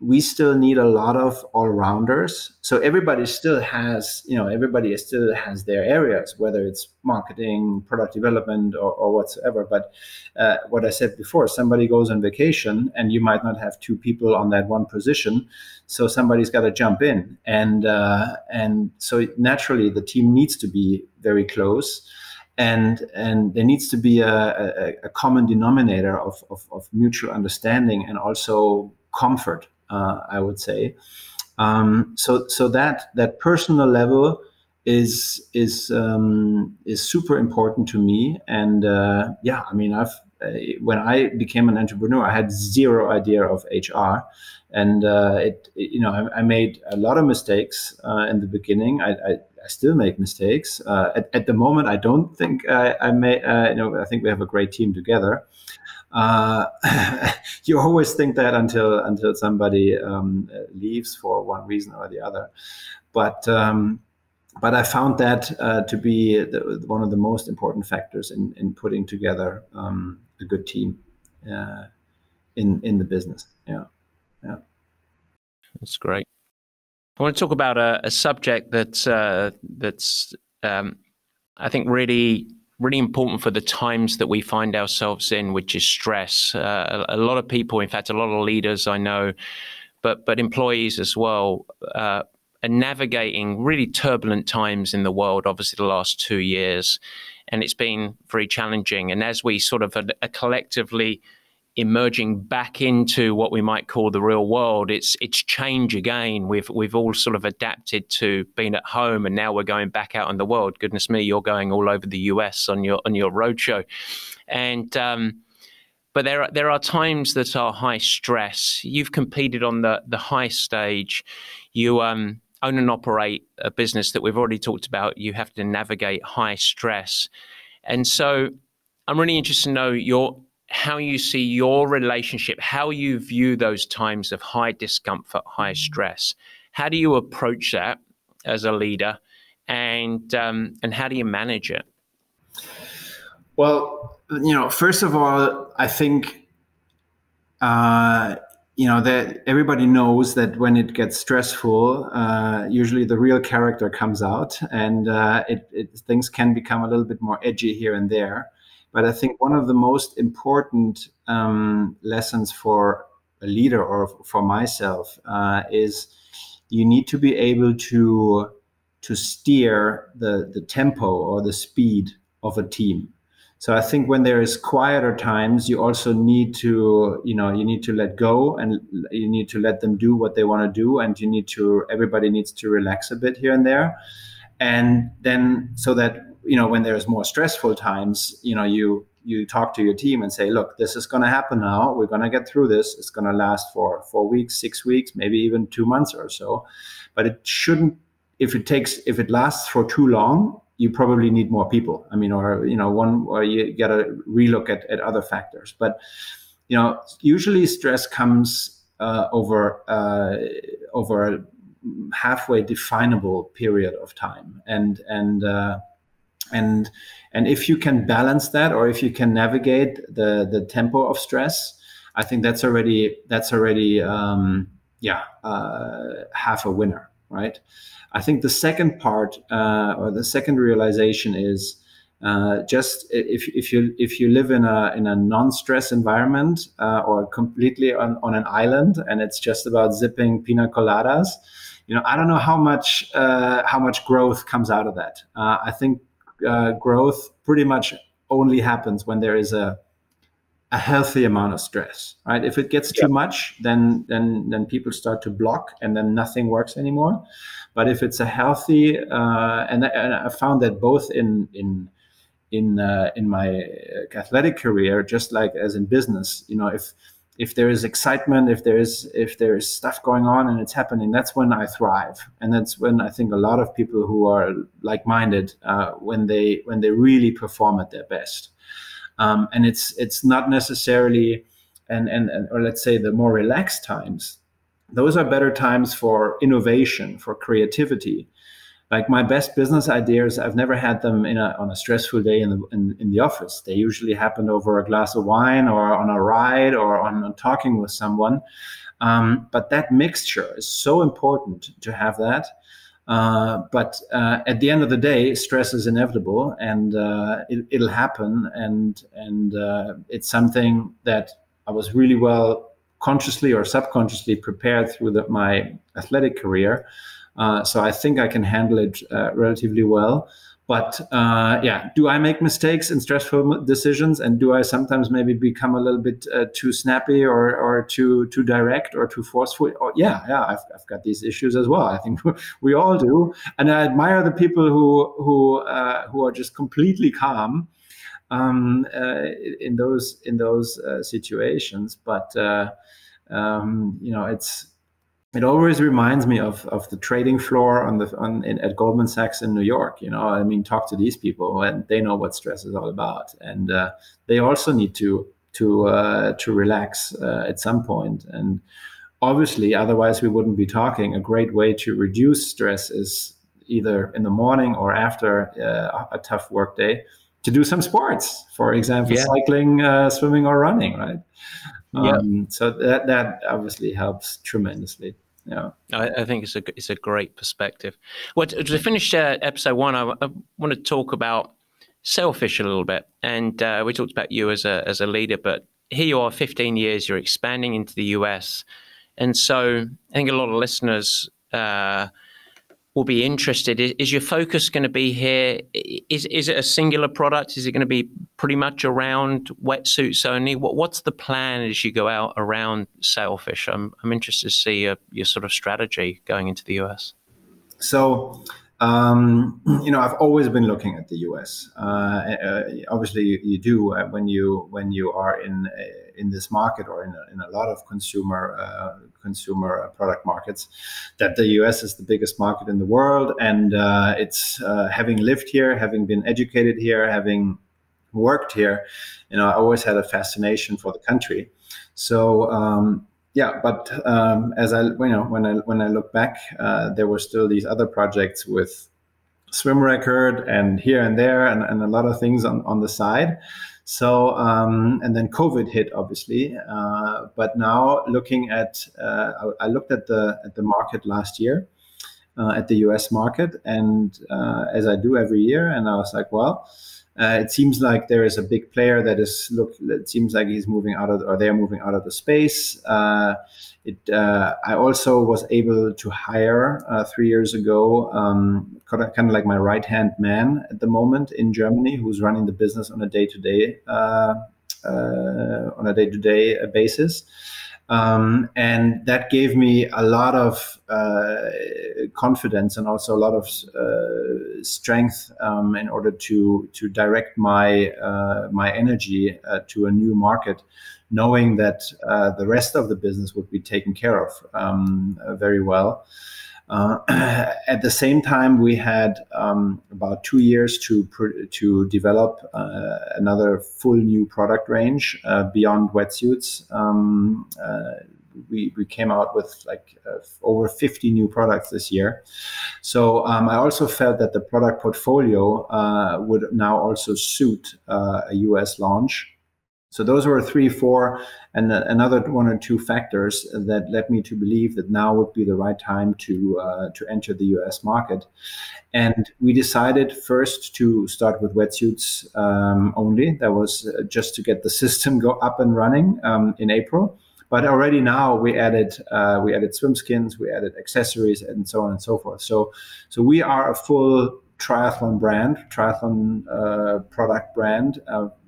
Speaker 2: we still need a lot of all-rounders. So everybody still has their areas, whether it's marketing, product development, or whatsoever. But what I said before, somebody goes on vacation and you might not have 2 people on that one position. So somebody's got to jump in. And so naturally the team needs to be very close. And there needs to be a common denominator of mutual understanding and also comfort. I would say. So that personal level is super important to me. And yeah, I mean, when I became an entrepreneur, I had zero idea of HR, and I made a lot of mistakes in the beginning. I still make mistakes. At the moment, I don't think I may. I think we have a great team together. You always think that until somebody leaves for one reason or the other, but I found that to be one of the most important factors in putting together a good team in the business. Yeah.
Speaker 1: That's great. I want to talk about a subject that's I think really important for the times that we find ourselves in, which is stress. A lot of people, in fact, a lot of leaders I know, but employees as well, are navigating really turbulent times in the world, obviously the last 2 years, and it's been very challenging. And as we sort of are collectively emerging back into what we might call the real world, it's change again. We've all sort of adapted to being at home, and now we're going back out in the world. Goodness me, you're going all over the US on your roadshow, and but there are times that are high stress. You've competed on the high stage. You own and operate a business that we've already talked about. You have to navigate high stress, and so I'm really interested to know how you see your relationship, how you view those times of high discomfort, high stress. How do you approach that as a leader, and how do you manage it?
Speaker 2: Well, first of all, I think that everybody knows that when it gets stressful, usually the real character comes out, and things can become a little bit more edgy here and there. But I think one of the most important lessons for a leader, or for myself, is you need to be able to steer the tempo or the speed of a team. So I think when there is quieter times, you also need to, you need to let go, and you need to let them do what they want to do, and everybody needs to relax a bit here and there. And then, so that, when there's more stressful times, you talk to your team and say, look, this is going to happen now. We're going to get through this. It's going to last for 4 weeks, 6 weeks, maybe even 2 months or so. But it shouldn't, if it lasts for too long, you probably need more people. I mean, or you got to relook at other factors. But, usually stress comes over a halfway definable period of time, and if you can balance that, or if you can navigate the tempo of stress, I think that's already half a winner, right? I think the second part, or the second realization, is just if you live in a non-stress environment, or completely on an island, and it's just about zipping pina coladas, I don't know how much growth comes out of that. I think growth pretty much only happens when there is a healthy amount of stress, right? If it gets too much, then people start to block, and then nothing works anymore. But if it's a healthy, and I found that both in my athletic career, just like as in business, if there is excitement, if there is stuff going on and it's happening, that's when I thrive. And that's when I think a lot of people who are like-minded, when they really perform at their best. And it's not necessarily, or let's say the more relaxed times, those are better times for innovation, for creativity. Like my best business ideas, I've never had them on a stressful day in the office. They usually happen over a glass of wine, or on a ride, or on talking with someone. But that mixture is so important to have that. But at the end of the day, stress is inevitable, and it'll happen. And it's something that I was really well consciously or subconsciously prepared through my athletic career. So I think I can handle it relatively well. But yeah, do I make mistakes and stressful decisions? And do I sometimes maybe become a little bit too snappy or too direct or too forceful? Oh, yeah, I've got these issues as well. I think we all do. And I admire the people who are just completely calm in those situations. But you know, it always reminds me of the trading floor at Goldman Sachs in New York. You know, I mean, talk to these people and they know what stress is all about, and they also need to relax at some point. And obviously, otherwise we wouldn't be talking. A great way to reduce stress is either in the morning or after a tough work day to do some sports. For example, cycling, swimming, or running. Right. So that obviously helps tremendously. Yeah,
Speaker 1: I think it's a great perspective. Well, to finish episode 1, I want to talk about Sailfish a little bit, and we talked about you as a leader, but here you are, 15 years, you're expanding into the US, and so I think a lot of listeners will be interested. Is your focus going to be here? Is it a singular product? Is it going to be pretty much around wetsuits only? What's the plan as you go out around Sailfish? I'm interested to see your sort of strategy going into the US.
Speaker 2: So, you know, I've always been looking at the US. Obviously, you do when you are in this market or in a lot of consumer product markets, that the US is the biggest market in the world, and it's having lived here, having been educated here, having worked here, you know, I always had a fascination for the country. So yeah, but as when I look back, there were still these other projects with swim record and here and there and a lot of things on the side. So and then COVID hit, obviously. But now looking at, I looked at the market last year, at the US market, and as I do every year, and I was like, well, it seems like there is a big player that is it seems like he's moving out of, or they're moving out of the space. I also was able to hire 3 years ago, kind of like my right-hand man at the moment in Germany, who's running the business on a day-to-day basis. And that gave me a lot of confidence and also a lot of strength in order to direct my energy to a new market, knowing that the rest of the business would be taken care of very well. At the same time, we had about 2 years to develop another full new product range beyond wetsuits. We came out with like over 50 new products this year. So I also felt that the product portfolio would now also suit a US launch. So those were 3, 4, and another 1 or 2 factors that led me to believe that now would be the right time to enter the US market. And we decided first to start with wetsuits only. That was just to get the system go up and running in April. But already now we added swim skins, we added accessories, and so on and so forth. So we are a full triathlon product brand.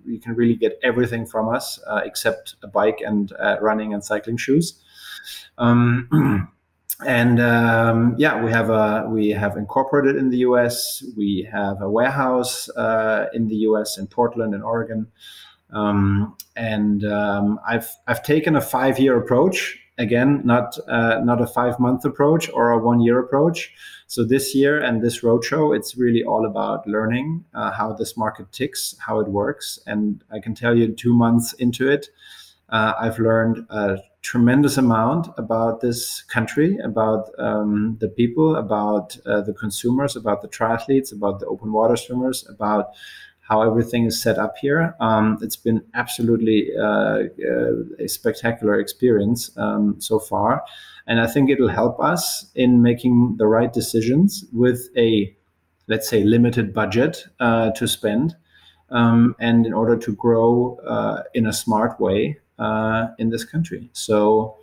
Speaker 2: You can really get everything from us except a bike and running and cycling shoes. Yeah, we have incorporated in the US. We have a warehouse in the US in Portland, in Oregon. I've taken a 5-year approach. Again, not a 5-month approach or a 1-year approach. So this year and this roadshow, it's really all about learning how this market ticks, how it works. And I can tell you, 2 months into it, I've learned a tremendous amount about this country, about the people, about the consumers, about the triathletes, about the open water swimmers, about how everything is set up here. It's been absolutely a spectacular experience so far. And I think it'll help us in making the right decisions with a, let's say, limited budget to spend, and in order to grow in a smart way in this country. So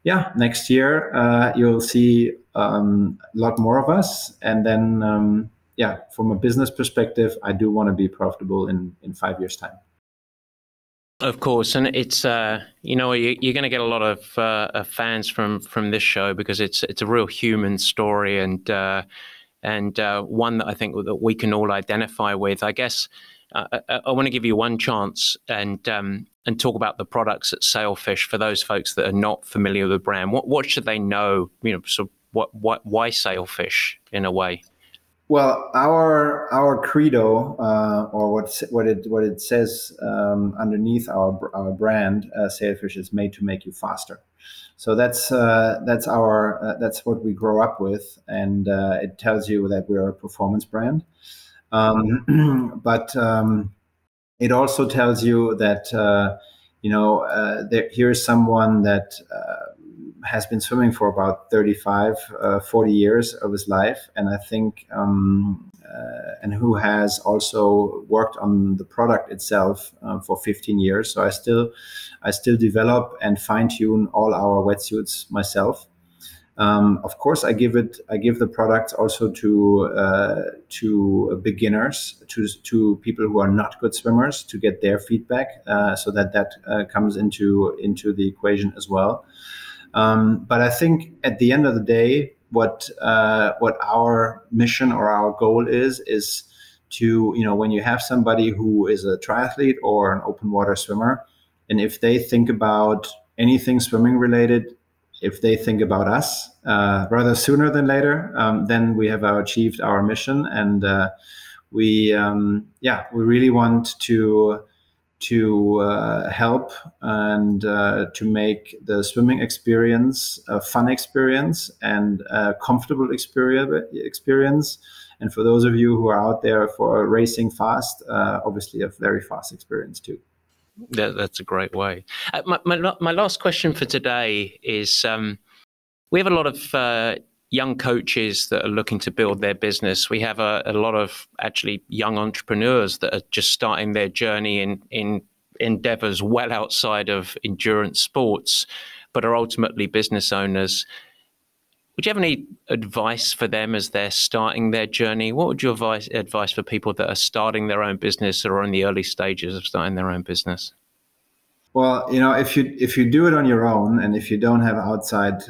Speaker 2: yeah, next year you'll see a lot more of us. And then yeah, from a business perspective, I do want to be profitable in 5 years' time.
Speaker 1: Of course, and it's you know, you're going to get a lot of fans from this show because it's a real human story, and one that I think that we can all identify with. I guess I want to give you one chance and talk about the products at Sailfish for those folks that are not familiar with the brand. What should they know? You know, so why Sailfish in a way?
Speaker 2: Well, our credo, or what it says underneath our brand, Sailfish, is made to make you faster. So that's what we grow up with, and it tells you that we are a performance brand. But it also tells you that here's someone that has been swimming for about 35, 40 years of his life. And I think, and who has also worked on the product itself for 15 years. So I still develop and fine tune all our wetsuits myself. Of course, I give the products also to beginners, to people who are not good swimmers, to get their feedback, so that comes into the equation as well. But I think at the end of the day, what our mission or our goal is to, when you have somebody who is a triathlete or an open water swimmer, and if they think about anything swimming related, if they think about us rather sooner than later, then we have achieved our mission, and we really want to help and to make the swimming experience a fun experience and a comfortable experience. And for those of you who are out there for racing fast, obviously a very fast experience too.
Speaker 1: That's a great way. My last question for today is, we have a lot of young coaches that are looking to build their business. We have a lot of actually young entrepreneurs that are just starting their journey in endeavors well outside of endurance sports, but are ultimately business owners. Would you have any advice for them as they're starting their journey? What would your advice for people that are starting their own business or are in the early stages of starting their own business?
Speaker 2: Well, if you do it on your own, and if you don't have outside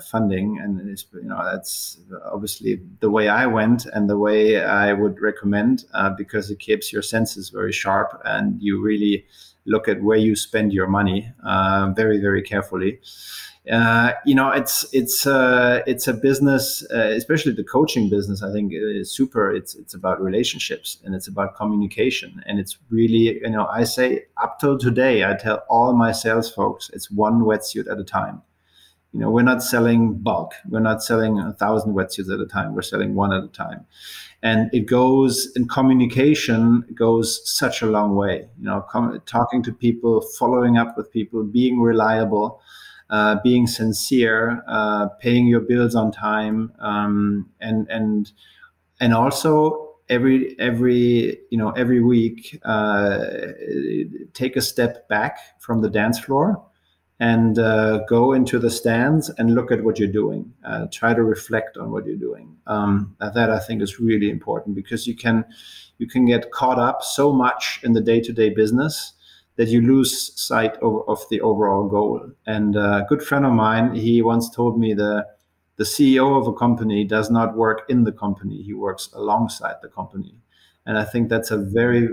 Speaker 2: funding, and that's obviously the way I went and the way I would recommend, because it keeps your senses very sharp and you really look at where you spend your money very, very carefully. It's a business, especially the coaching business. I think is super. It's about relationships and it's about communication. And it's really, I say up till today, I tell all my sales folks, it's one wetsuit at a time. We're not selling bulk. We're not selling 1,000 wetsuits at a time. We're selling one at a time. And it goes in communication goes such a long way. Talking to people, following up with people, being reliable. Being sincere, paying your bills on time, and also every week take a step back from the dance floor and go into the stands and look at what you're doing. Try to reflect on what you're doing. That I think is really important, because you can get caught up so much in the day-to-day business that you lose sight of the overall goal. And a good friend of mine, he once told me the CEO of a company does not work in the company, he works alongside the company. And I think that's a very,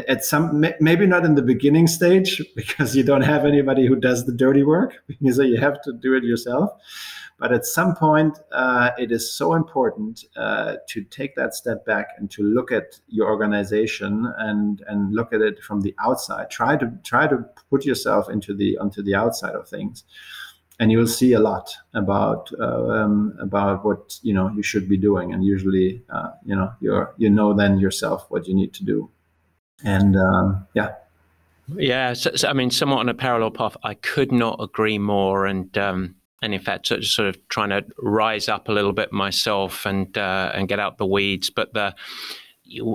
Speaker 2: at some, maybe not in the beginning stage, because you don't have anybody who does the dirty work, so you have to do it yourself. But at some point, it is so important to take that step back and to look at your organization and look at it from the outside. Try to put yourself onto the outside of things, and you'll see a lot about what you should be doing. And usually, then yourself what you need to do. And
Speaker 1: So, I mean, somewhat on a parallel path. I could not agree more. And in fact, sort of trying to rise up a little bit myself and get out the weeds. But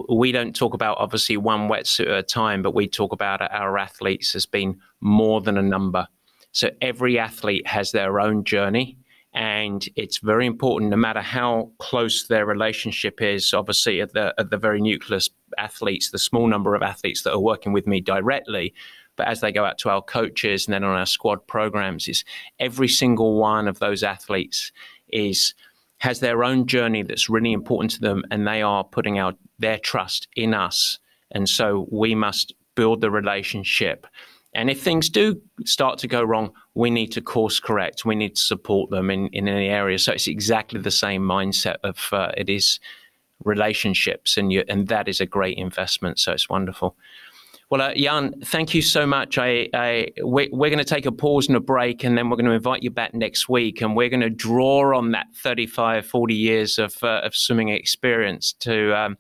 Speaker 1: we don't talk about obviously one wetsuit at a time, but we talk about our athletes as being more than a number. So every athlete has their own journey. And it's very important, no matter how close their relationship is, obviously at the very nucleus athletes, the small number of athletes that are working with me directly, but as they go out to our coaches and then on our squad programs, is every single one of those athletes has their own journey that's really important to them, and they are putting out their trust in us. And so we must build the relationship. And if things do start to go wrong, we need to course correct. We need to support them in any area. So it's exactly the same mindset of it is relationships, and that is a great investment. So it's wonderful. Well, Jan, thank you so much. We're going to take a pause and a break, and then we're going to invite you back next week, and we're going to draw on that 35, 40 years of swimming experience to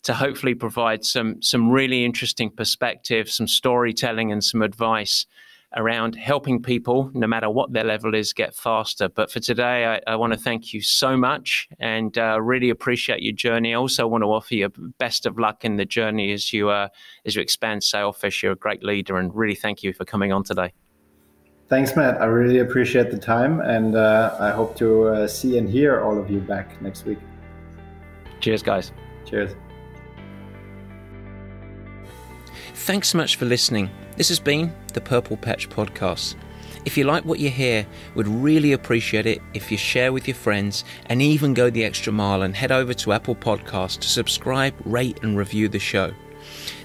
Speaker 1: hopefully provide some really interesting perspective, some storytelling and some advice around helping people, no matter what their level is, get faster. But for today, I want to thank you so much and really appreciate your journey. I also want to offer you best of luck in the journey as you expand Sailfish. You're a great leader, and really thank you for coming on today.
Speaker 2: Thanks, Matt. I really appreciate the time, and I hope to see and hear all of you back next week.
Speaker 1: Cheers, guys.
Speaker 2: Cheers.
Speaker 1: Thanks so much for listening. This has been the Purple Patch Podcast. If you like what you hear, we'd really appreciate it if you share with your friends and even go the extra mile and head over to Apple Podcasts to subscribe, rate and review the show.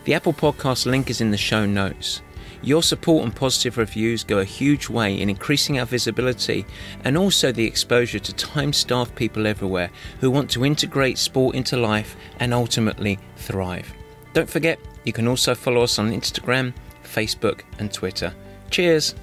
Speaker 1: The Apple Podcast link is in the show notes. Your support and positive reviews go a huge way in increasing our visibility and also the exposure to time-starved people everywhere who want to integrate sport into life and ultimately thrive. Don't forget, you can also follow us on Instagram, Facebook and Twitter. Cheers!